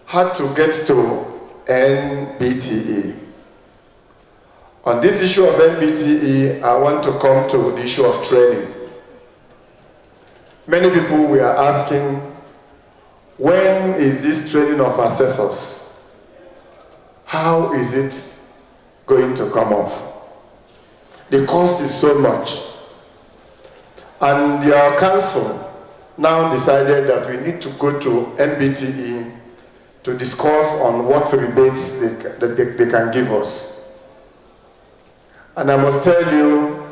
had to get to NBTE. On this issue of NBTE, I want to come to the issue of training. Many people were asking, when is this training of assessors? How is it going to come off? The cost is so much. And your council now decided that we need to go to NBTE to discuss on what rebates they can give us. And I must tell you,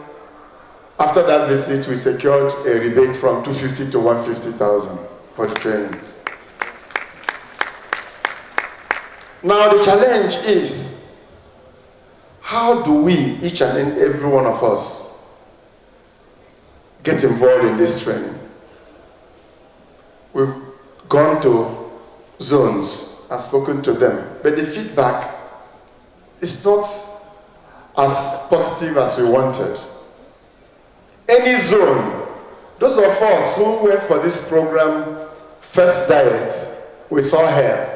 After that visit, we secured a rebate from 250 to 150,000 for the training. Now the challenge is, how do we, each and every one of us, get involved in this training? We've gone to zones and spoken to them, but the feedback is not as positive as we wanted. Any zone, those of us who went for this program, First Diet, we saw here.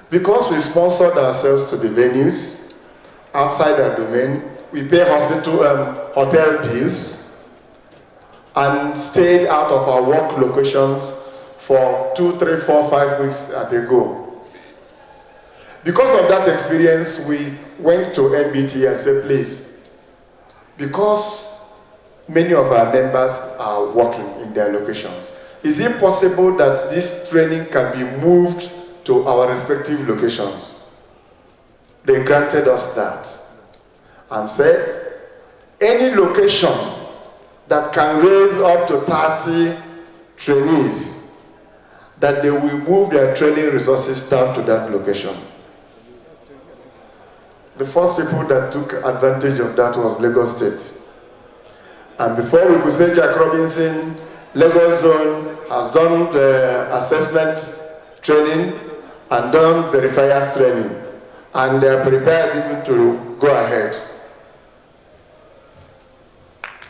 Because we sponsored ourselves to the venues outside our domain, we pay hotel bills, and stayed out of our work locations for 2, 3, 4, 5 weeks at a go. Because of that experience, we went to NBT and said, please, because many of our members are working in their locations, is it possible that this training can be moved to our respective locations? They granted us that and said, any location that can raise up to 30 trainees, that they will move their training resources down to that location. The first people that took advantage of that was Lagos State. And before we could say Jack Robinson, Lagos Zone has done the assessment training and done verifiers training, and they are prepared even to go ahead.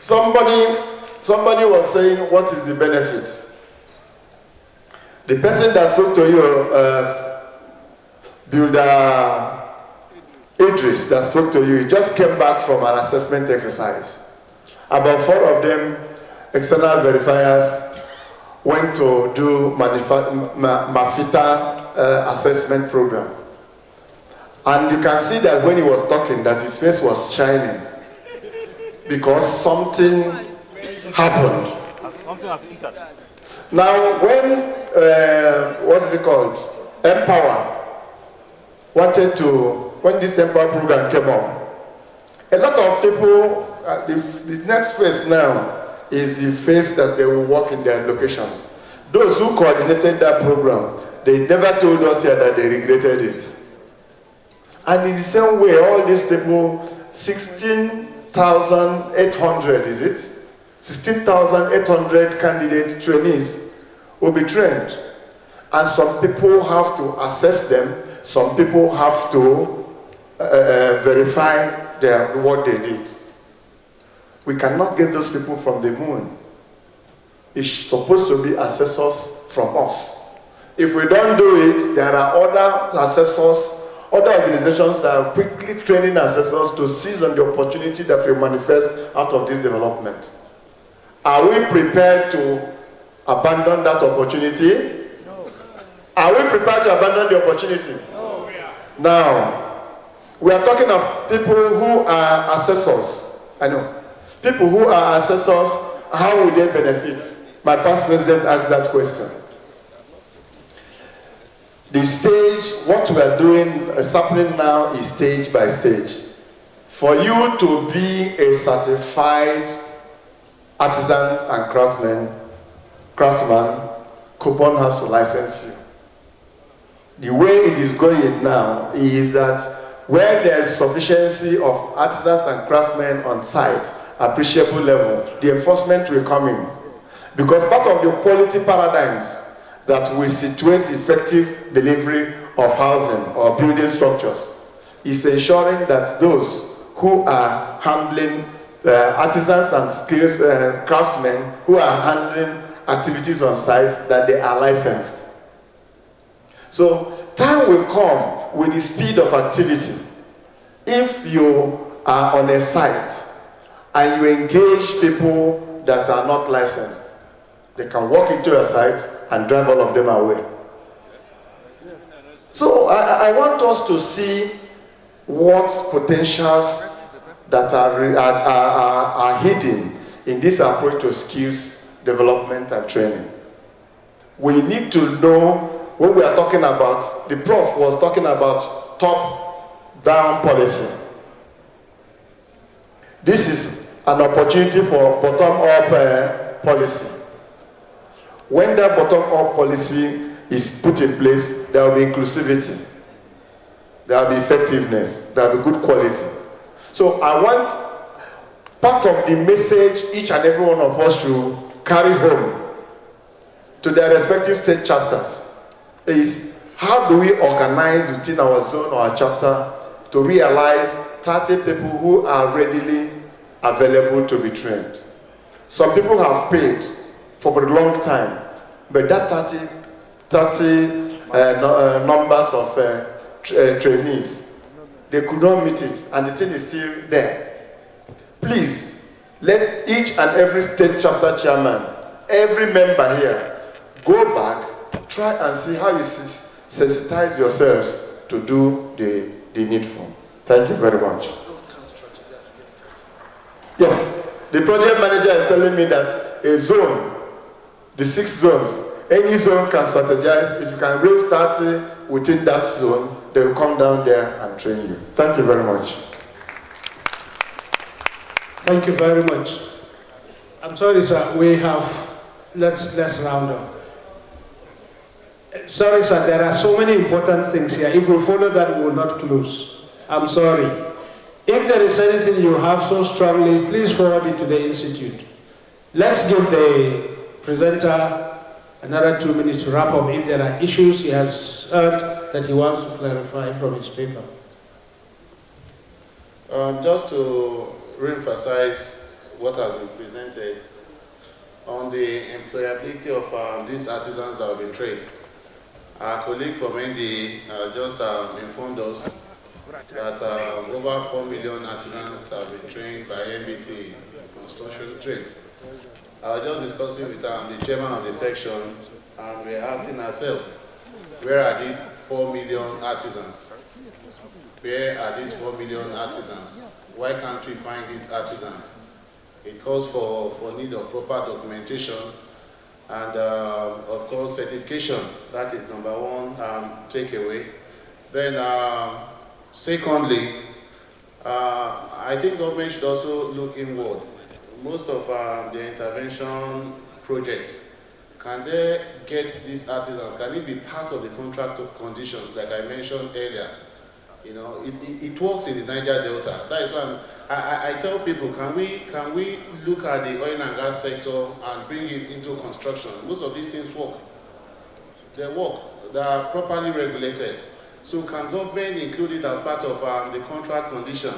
Somebody was saying, what is the benefit? The person that spoke to you, Builder Idris, that spoke to you, just came back from an assessment exercise. About 4 of them, external verifiers, went to do Mafita assessment program. And you can see that when he was talking, that his face was shining. Because something happened.
Something has entered.
Now, when, what is it called? Empower wanted to, when this Empower program came up, a lot of people, the next phase now is the phase that they will work in their locations. Those who coordinated that program, they never told us here that they regretted it. And in the same way, all these people, 16,800, is it? 16,800 candidate trainees will be trained. And some people have to assess them, some people have to verify what they did. We cannot get those people from the moon. It's supposed to be assessors from us. If we don't do it, there are other assessors, other organizations that are quickly training assessors to seize on the opportunity that will manifest out of this development. Are we prepared to abandon that opportunity? No. Are we prepared to abandon the opportunity? No. Now, we are talking of people who are assessors. I know. People who are assessors, how will they benefit? My past president asked that question. The stage, what we are doing, is happening now is stage by stage. For you to be a certified artisan and craftsman, Coupon has to license you. The way it is going now is that where there is sufficiency of artisans and craftsmen on site, appreciable level, the enforcement will come in. Because part of the quality paradigms that will situate effective delivery of housing or building structures is ensuring that those who are handling artisans and skills craftsmen who are handling activities on site, that they are licensed. So time will come with the speed of activity. If you are on a site and you engage people that are not licensed, they can walk into a site and drive all of them away. So I want us to see what potentials that are hidden in this approach to skills development and training. We need to know, when we are talking about, the prof was talking about top-down policy. This is an opportunity for bottom-up policy. When that bottom-up policy is put in place, there will be inclusivity, there will be effectiveness, there will be good quality. So I want part of the message each and every one of us should carry home to their respective state chapters is how do we organize within our zone or our chapter to realize 30 people who are readily available to be trained. Some people have paid for a long time, but that 30 numbers of trainees, they could not meet it, and the thing is still there. Please, let each and every state chapter chairman, every member here, go back, try and see how you sensitize yourselves to do the needful. Thank you very much. Yes, the project manager is telling me that a zone, the 6 zones, any zone can strategize. If you can raise 30 within that zone, they will come down there and train you. Thank you very much.
Thank you very much. I'm sorry, sir, we have, let's round up. Sorry, sir, there are so many important things here. If we follow that, we will not close. I'm sorry. If there is anything you have so strongly, please forward it to the Institute. Let's give the presenter another 2 minutes to wrap up if there are issues he has heard that he wants to clarify from his paper.
Just to re-emphasize what has been presented on the employability of these artisans that have been trained. Our colleague from NDA just informed us that over 4 million artisans have been trained by MBT construction trade. I was just discussing with the chairman of the section, and we're asking ourselves, where are these 4 million artisans? Where are these 4 million artisans? Why can't we find these artisans? It calls for need of proper documentation and of course certification. That is number one takeaway. Then secondly, I think government should also look inward. Most of the intervention projects, can they get these artisans? Can it be part of the contract conditions like I mentioned earlier? You know, it works in the Niger Delta. That is why I tell people, can we look at the oil and gas sector and bring it into construction? Most of these things work. They work. They are properly regulated. So can government include it as part of the contract condition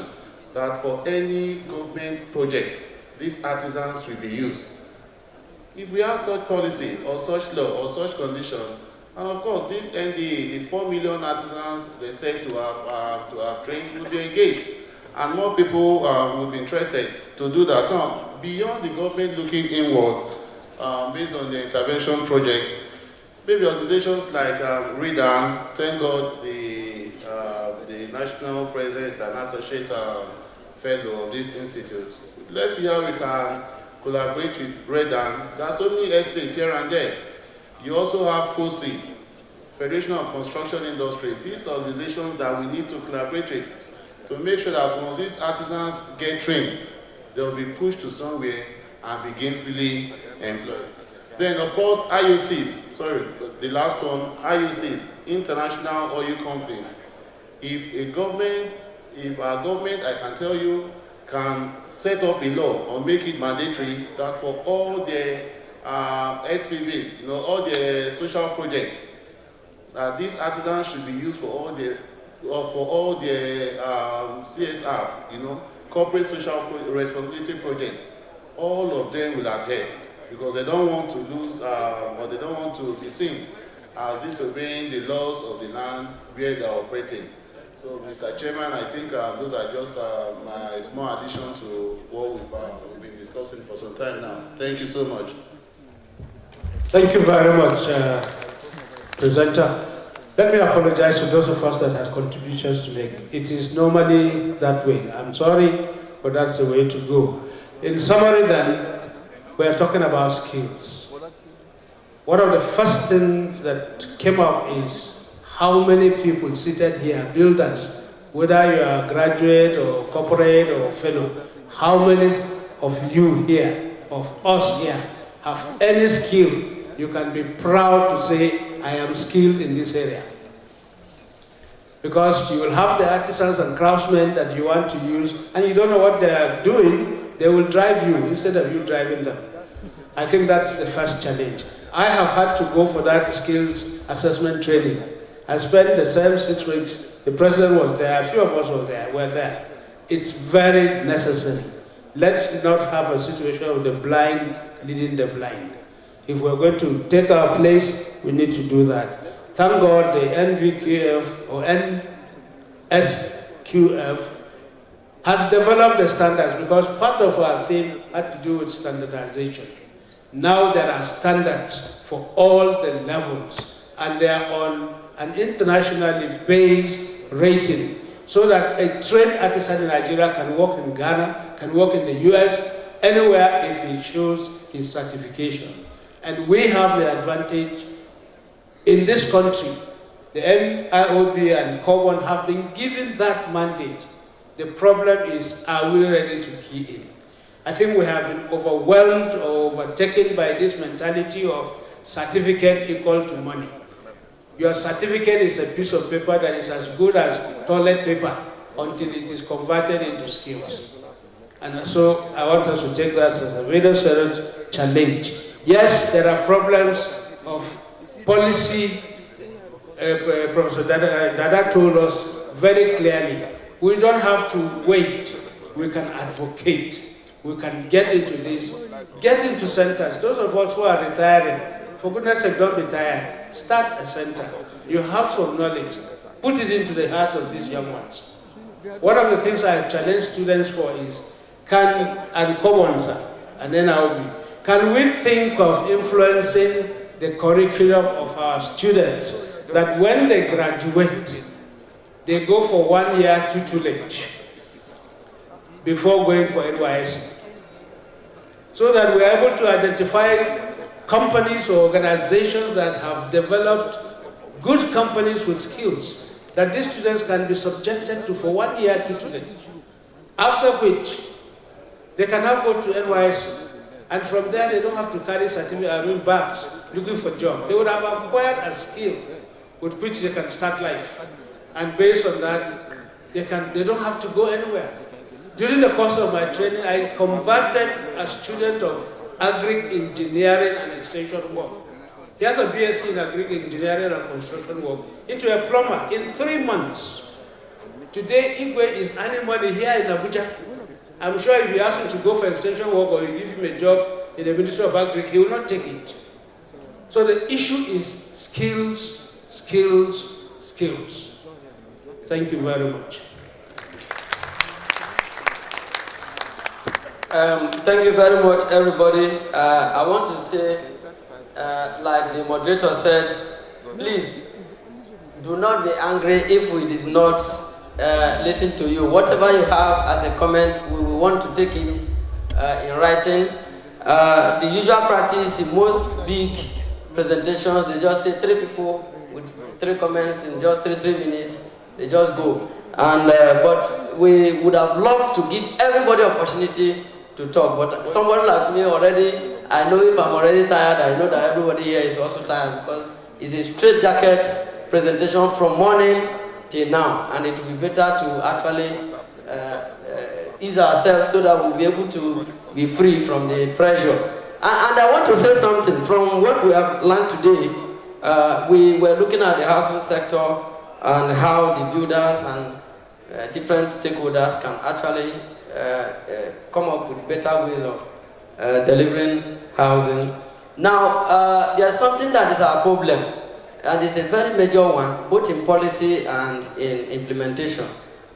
that for any government project, these artisans will be used? If we have such policy or such law or such condition, and of course, this NDA, the 4 million artisans they said to have trained will be engaged, and more people will be interested to do that. Now, beyond the government looking inward, based on the intervention projects, maybe organizations like RIDAN, thank God the national president and associate fellow of this institute. Let's see how we can collaborate with RIDAN. There are so many estates here and there. You also have FOSI, Federation of Construction Industry. These are organizations that we need to collaborate with to make sure that once these artisans get trained, they'll be pushed to somewhere and be gainfully employed. Then, of course, IOCs, sorry, the last one, IOCs, international oil companies. If our government, I can tell you, can set up a law or make it mandatory that for all their SPVs, you know, all the social projects, these artisans should be used for all the CSR, you know, corporate social responsibility projects. All of them will adhere because they don't want to lose or they don't want to be seen as disobeying the laws of the land where they are operating. So, Mr. Chairman, I think those are just my small addition to what we've been discussing for some time now. Thank you so much.
Thank you very much, presenter. Let me apologize to those of us that had contributions to make. It is normally that way. I'm sorry, but that's the way to go. In summary then, we are talking about skills. One of the first things that came up is how many people seated here, builders, whether you are graduate or corporate or fellow, how many of you here, of us here, have any skill, you can be proud to say, I am skilled in this area. Because you will have the artisans and craftsmen that you want to use, and you don't know what they are doing, they will drive you instead of you driving them. I think that's the first challenge. I have had to go for that skills assessment training. I spent the same 6 weeks. The president was there, a few of us were there. It's very necessary. Let's not have a situation of the blind leading the blind. If we're going to take our place, we need to do that. Thank God the NVQF or NSQF has developed the standards, because part of our theme had to do with standardization. Now there are standards for all the levels, and they are on an internationally based rating, so that a trained artisan in Nigeria can work in Ghana, can work in the US, anywhere if he shows his certification. And we have the advantage in this country. The MIOB and COBON have been given that mandate. The problem is, are we ready to key in? I think we have been overwhelmed or overtaken by this mentality of certificate equal to money. Your certificate is a piece of paper that is as good as toilet paper until it is converted into skills. And so I want us to take that as a very serious challenge. Yes, there are problems of policy. Professor Dada told us very clearly, we don't have to wait, we can advocate. We can get into this, get into centers. Those of us who are retiring, for goodness sake, don't be tired. Start a center. You have some knowledge. Put it into the heart of these young ones. One of the things I challenge students for is, and commons, and then can we think of influencing the curriculum of our students, that when they graduate, they go for 1 year tutelage before going for NYSC, so that we're able to identify companies or organizations that have developed good companies with skills that these students can be subjected to for 1 year tutelage, after which they can now go to NYSC, and from there they don't have to carry certificate bags looking for jobs. They would have acquired a skill with which they can start life, and based on that, they don't have to go anywhere. During the course of my training, I converted a student of agri-engineering and extension work. He has a BSc in agri-engineering and construction work into a plumber in 3 months. Today, Igwe is earning money here in Abuja. I'm sure if you ask him to go for extension work or you give him a job in the Ministry of Agri, he will not take it. So the issue is skills, skills, skills. Thank you very much.
Thank you very much, everybody. I want to say, like the moderator said, please do not be angry if we did not listen to you. Whatever you have as a comment, we will want to take it in writing. The usual practice in most big presentations, they just say 3 people with 3 comments in just 3 minutes, they just go. And but we would have loved to give everybody opportunity to talk, but somebody like me already, I know if I'm already tired, I know that everybody here is also tired, because it's a straight jacket presentation from morning till now, and it will be better to actually ease ourselves so that we'll be able to be free from the pressure. And I want to say something. From what we have learned today, we were looking at the housing sector and how the builders and different stakeholders can actually come up with better ways of delivering housing. Now, there's something that is our problem, and it's a very major one, both in policy and in implementation.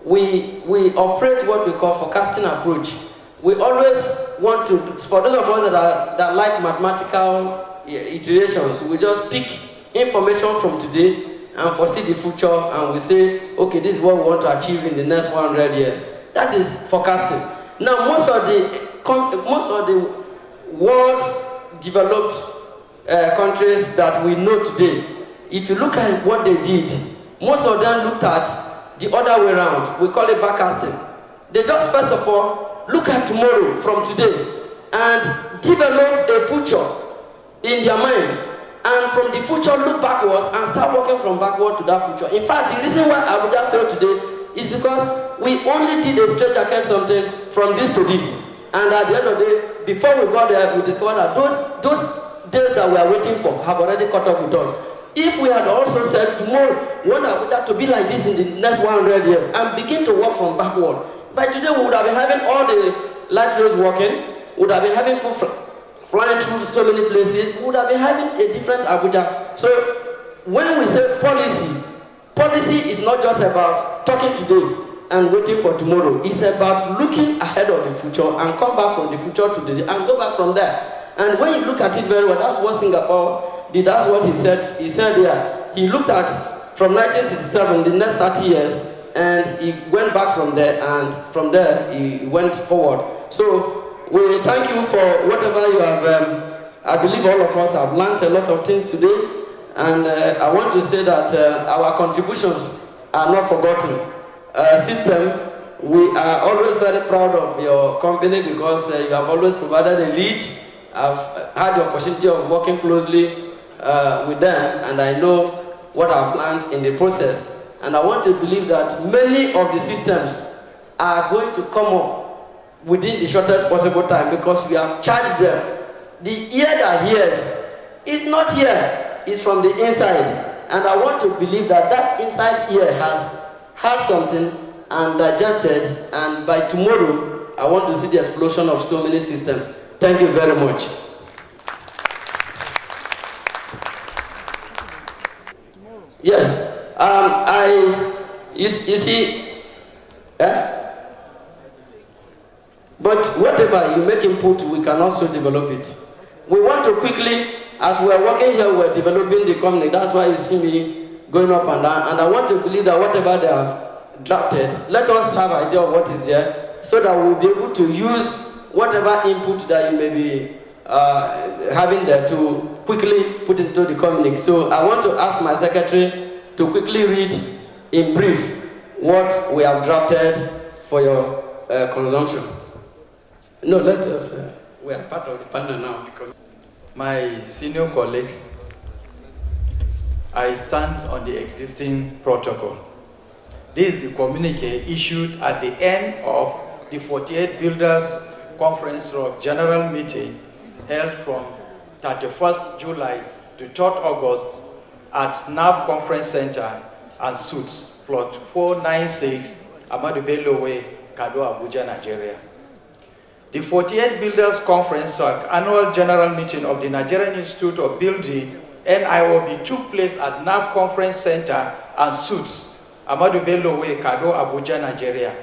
We operate what we call forecasting approach. We always want to, for those of us that like mathematical iterations, we just pick information from today and foresee the future, and we say, okay, this is what we want to achieve in the next 100 years. That is forecasting. Now, most of the world's developed countries that we know today, if you look at what they did, most of them looked at the other way around. We call it backcasting. They just, first of all, look at tomorrow from today and develop a future in their mind, and from the future look backwards and start working from backward to that future. In fact, the reason why Abuja failed today is because we only did a stretch ahead something from this to this, and at the end of the day, before we got there, we discovered that those days that we are waiting for have already caught up with us. If we had also said tomorrow we want Abuja to be like this in the next 100 years and begin to work from backward, by today we would have been having all the light rails working, would have been having people flying through so many places, we would have been having a different Abuja. So when we say policy is not just about talking today and waiting for tomorrow. It's about looking ahead of the future and come back from the future to the day and go back from there. And when you look at it very well, that's what Singapore did. That's what he said. He said here, he looked at from 1967, the next 30 years, and he went back from there, and from there he went forward. So we thank you for whatever you have. I believe all of us have learned a lot of things today, and I want to say that our contributions are not forgotten. System, we are always very proud of your company because you have always provided a lead. I've had the opportunity of working closely with them, and I know what I've learned in the process. And I want to believe that many of the systems are going to come up within the shortest possible time because we have charged them. The ear that hears is not here, it's from the inside. And I want to believe that that inside ear has had something and digested, and by tomorrow, I want to see the explosion of so many systems. Thank you very much. Yes, you see, but whatever you make input, we can also develop it. We want to quickly, as we are working here, we're developing the company. That's why you see me going up and down. And I want to believe that whatever they have drafted, let us have an idea of what is there, so that we'll be able to use whatever input that you may be having there to quickly put into the communique. So I want to ask my secretary to quickly read in brief what we have drafted for your consumption. No, let us, we are part of the panel now. Because
my senior colleagues, I stand on the existing protocol. This is the communique issued at the end of the 48 Builders Conference of General Meeting held from 31st July to 3rd August at NAB Conference Center and Suites, plot 496, Ahmadu Bello Way, Kado, Abuja, Nigeria. The 48th Builders Conference Annual General Meeting of the Nigerian Institute of Building, NIOB, took place at NAB Conference Center and Suites, Ahmadu Bello Way, Kado, Abuja, Nigeria.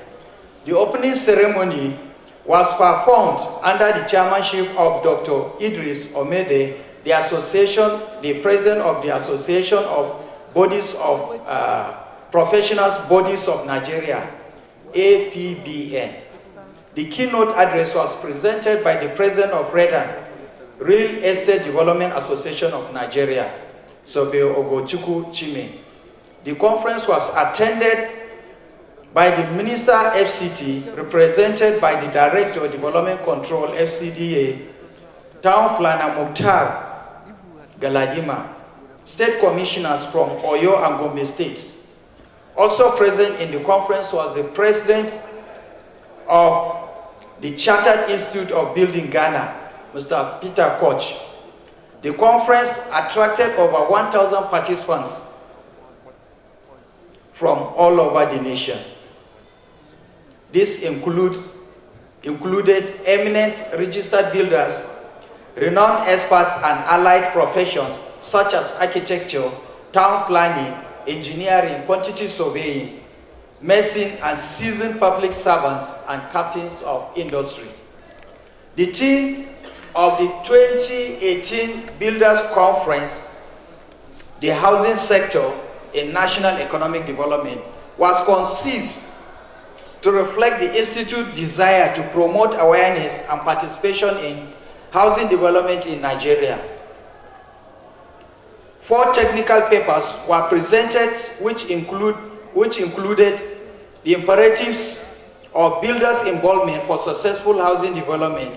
The opening ceremony was performed under the chairmanship of Dr. Idris Omede, the president of the Association of Bodies of Professionals Bodies of Nigeria, APBN. The keynote address was presented by the president of REDA, Real Estate Development Association of Nigeria, Sobe Ogochukwu Chime. The conference was attended by the Minister FCT, represented by the Director of Development Control FCDA, Town Planner Mukhtar Galadima, State Commissioners from Oyo and Gombe states. Also present in the conference was the President of the Chartered Institute of Building Ghana, Mr. Peter Koch. The conference attracted over 1,000 participants from all over the nation. This included eminent registered builders, renowned experts and allied professions such as architecture, town planning, engineering, quantity surveying, medicine, and seasoned public servants and captains of industry. The theme of the 2018 Builders Conference, the housing sector in national economic development, was conceived to reflect the Institute's desire to promote awareness and participation in housing development in Nigeria. 4 technical papers were presented which included the imperatives of builders' involvement for successful housing development,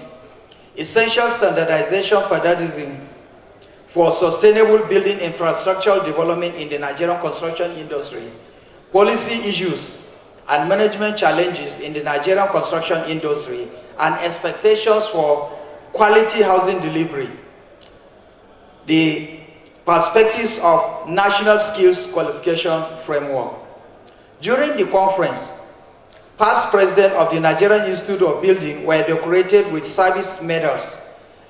essential standardization paradigm for sustainable building infrastructural development in the Nigerian construction industry, policy issues and management challenges in the Nigerian construction industry, and expectations for quality housing delivery, the perspectives of National Skills Qualification Framework. During the conference, past presidents of the Nigerian Institute of Building were decorated with service medals.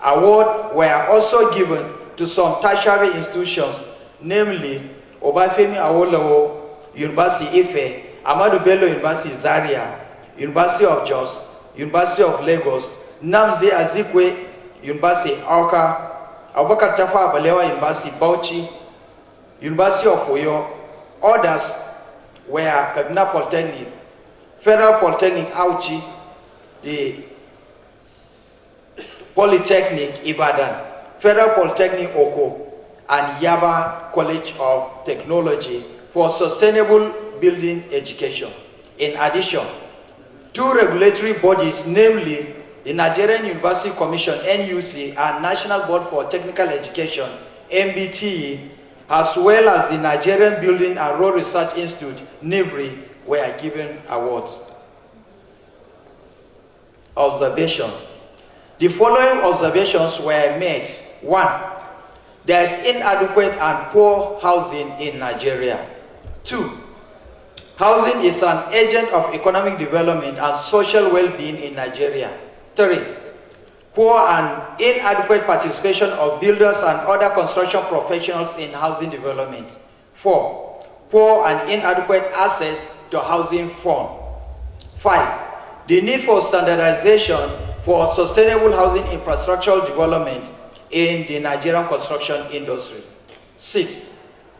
Awards were also given to some tertiary institutions, namely Obafemi Awolowo University Ife, Ahmadu Bello University Zaria, University of Jos, University of Lagos, Nnamdi Azikiwe University Awka, Abubakar Tafawa Balewa University Bauchi, University of Oyo. Others were Kaduna Polytechnic, Federal Polytechnic Auchi, the Polytechnic Ibadan, Federal Polytechnic Oko, and Yaba College of Technology for sustainable building education. In addition, two regulatory bodies, namely the Nigerian University Commission (NUC) and National Board for Technical Education (NBTE), as well as the Nigerian Building and Road Research Institute (NIBRI), were given awards. Observations. The following observations were made. 1. There is inadequate and poor housing in Nigeria. 2. Housing is an agent of economic development and social well-being in Nigeria. 3. Poor and inadequate participation of builders and other construction professionals in housing development. 4. Poor and inadequate access to housing fund. 5. The need for standardization for sustainable housing infrastructural development in the Nigerian construction industry. 6.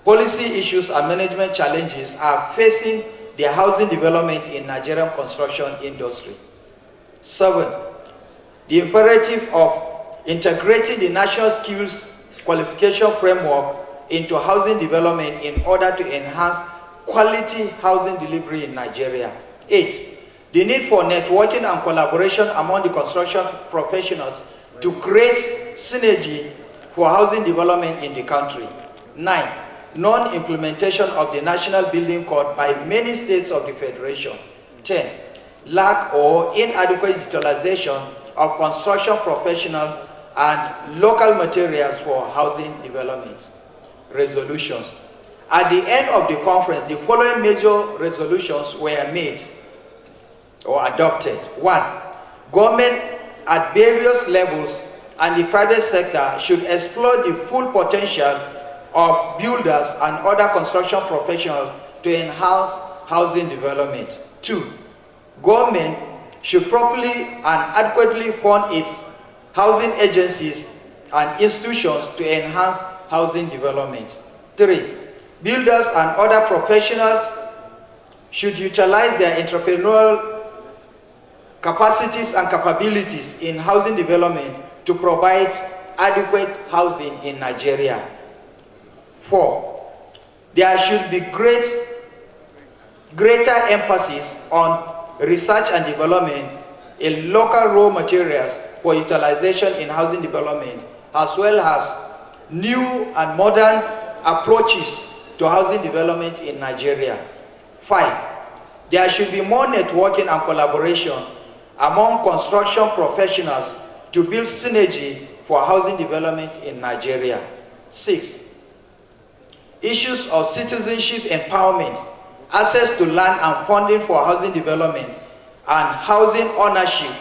Policy issues and management challenges are facing the housing development in Nigerian construction industry. 7. The imperative of integrating the National Skills Qualification Framework into housing development in order to enhance quality housing delivery in Nigeria. 8. The need for networking and collaboration among the construction professionals to create synergy for housing development in the country. 9. Non-implementation of the National Building Code by many states of the Federation. 10. Lack or inadequate utilization of construction professional and local materials for housing development. Resolutions. At the end of the conference, the following major resolutions were made or adopted. 1. Government at various levels and the private sector should explore the full potential of builders and other construction professionals to enhance housing development. 2. Government should properly and adequately fund its housing agencies and institutions to enhance housing development. 3. Builders and other professionals should utilize their entrepreneurial capacities and capabilities in housing development to provide adequate housing in Nigeria. 4. There should be greater emphasis on research and development in local raw materials for utilization in housing development, as well as new and modern approaches to housing development in Nigeria. 5. There should be more networking and collaboration among construction professionals to build synergy for housing development in Nigeria. 6. Issues of citizenship empowerment, access to land and funding for housing development, and housing ownership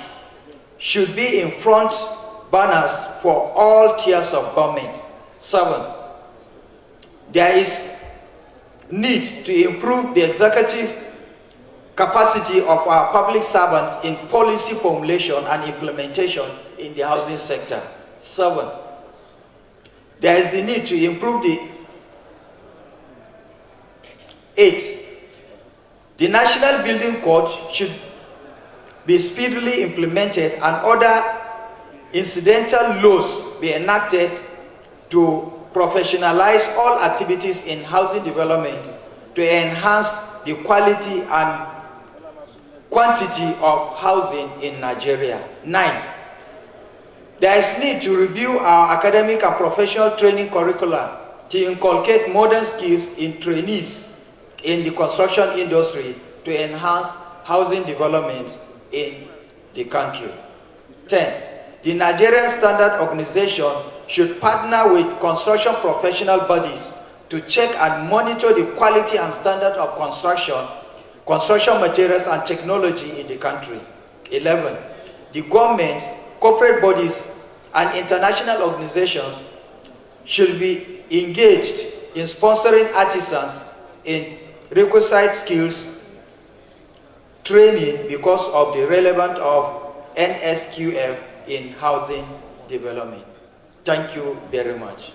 should be in front burners for all tiers of government. 7. There is need to improve the executive capacity of our public servants in policy formulation and implementation in the housing sector. 7. There is the need to improve the 8. The National Building Code should be speedily implemented and other incidental laws be enacted to professionalize all activities in housing development to enhance the quality and quantity of housing in Nigeria. 9. There is need to review our academic and professional training curricula to inculcate modern skills in trainees in the construction industry to enhance housing development in the country. 10. The Nigerian Standard Organization should partner with construction professional bodies to check and monitor the quality and standard of construction materials and technology in the country. 11. The government, corporate bodies, and international organizations should be engaged in sponsoring artisans in requisite skills training because of the relevance of NSQF in housing development. Thank you very much.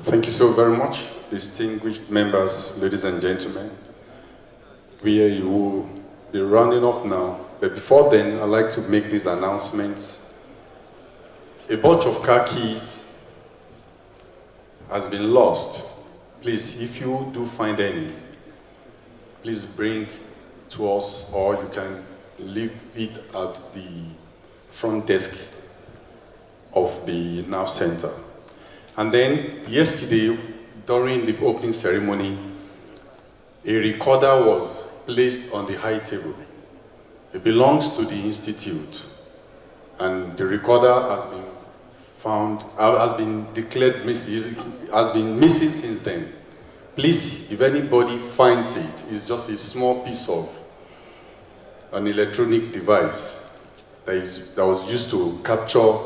Thank you so very much, distinguished members, ladies and gentlemen. We will be rounding off now, but before then, I'd like to make these announcements. A bunch of car keys has been lost. Please, if you do find any, please bring to us, or you can leave it at the front desk of the NAV Center. And then yesterday, during the opening ceremony, a recorder was placed on the high table. It belongs to the Institute, and the recorder has been found, has been declared missing, has been missing since then. Please, if anybody finds it, it's just a small piece of an electronic device that was used to capture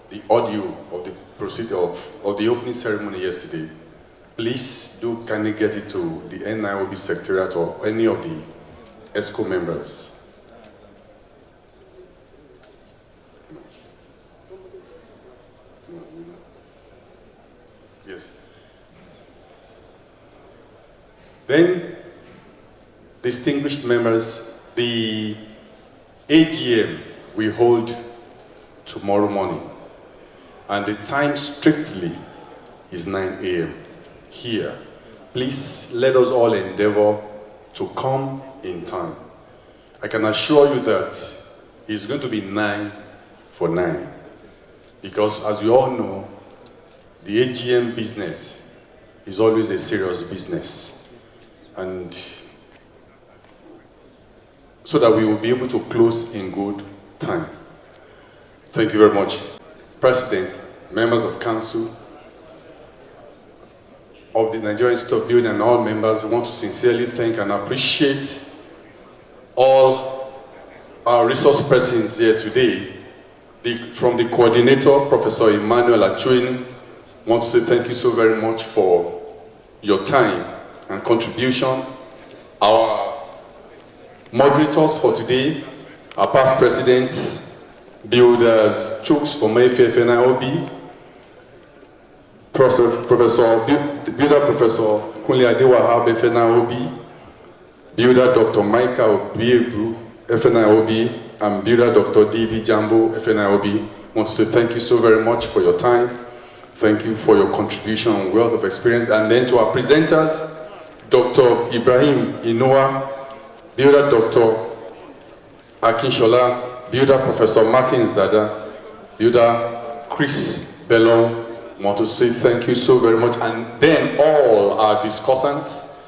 the audio of the procedure of the opening ceremony yesterday. Please do kindly get it to the NIOB Secretariat or any of the ESCO members. Yes. Then, distinguished members, the AGM we hold tomorrow morning, and the time strictly is 9 a.m. here. Please let us all endeavor to come in time. I can assure you that it's going to be 9 for 9, because as we all know, the AGM business is always a serious business, and so that we will be able to close in good time. Thank you very much. President, members of council, of the Nigerian Institute of Building, and all members, I want to sincerely thank and appreciate all our resource persons here today. From the coordinator, Professor Emmanuel Achuin, I want to say thank you so very much for your time and contribution. Our moderators for today, our past presidents, builders, Chooks from FNIOB, Builder Professor Kunle Adewahab, FNIOB, Builder Dr. Micah Obiebu, FNIOB, and Builder Dr. Didi Jambo, FNIOB. I want to say thank you so very much for your time. Thank you for your contribution and wealth of experience. And then to our presenters, Dr. Ibrahim Inoa, Builder Dr. Akinshola, Builder Professor Martins Dada, Builder Chris Bellon. I want to say thank you so very much. And then all our discussants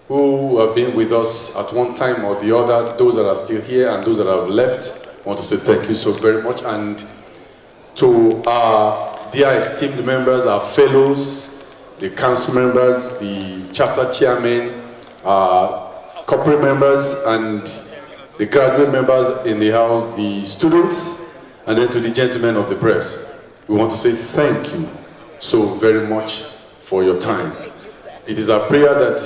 who have been with us at one time or the other, those that are still here and those that have left, I want to say thank you so very much. And to our dear esteemed members, our fellows, the council members, the chapter chairmen, corporate members, and the graduate members in the house, the students, and then to the gentlemen of the press, we want to say thank you so very much for your time. It is our prayer that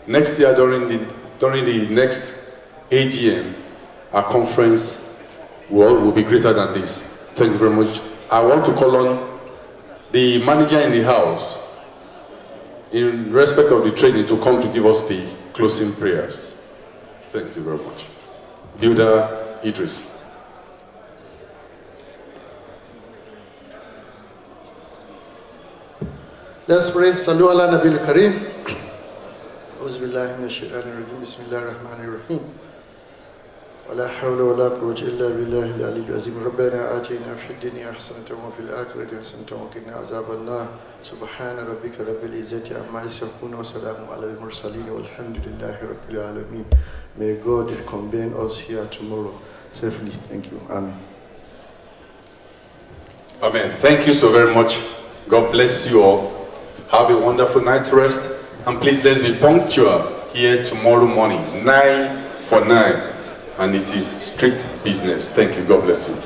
next year during the next AGM, our conference will be greater than this. Thank you very much. I want to call on the manager in the house, in respect of the training, to come to give us the closing prayers. Thank you very much. Builder Idris.
Let's pray. Sallu ala Nabil Kareem. Auzubillahi minash shaitanir rajim. Bismillahir rahmanir rahim. ولا حول ولا قوة إلا بالله العلي العظيم. ربنا آتنا في الدنيا حسنة وفي الآخرة حسنة وقنا عذاب النار. سبحان ربك رب العزة عما يصفون وسلام على المرسلين والحمد لله رب العالمين. May God convene us here tomorrow safely. Thank you. Amen.
Amen. Thank you so very much. God bless you all. Have a wonderful night's rest. And please, let's be punctual here tomorrow morning, 9 for 9. And it is strict business. Thank you. God bless you.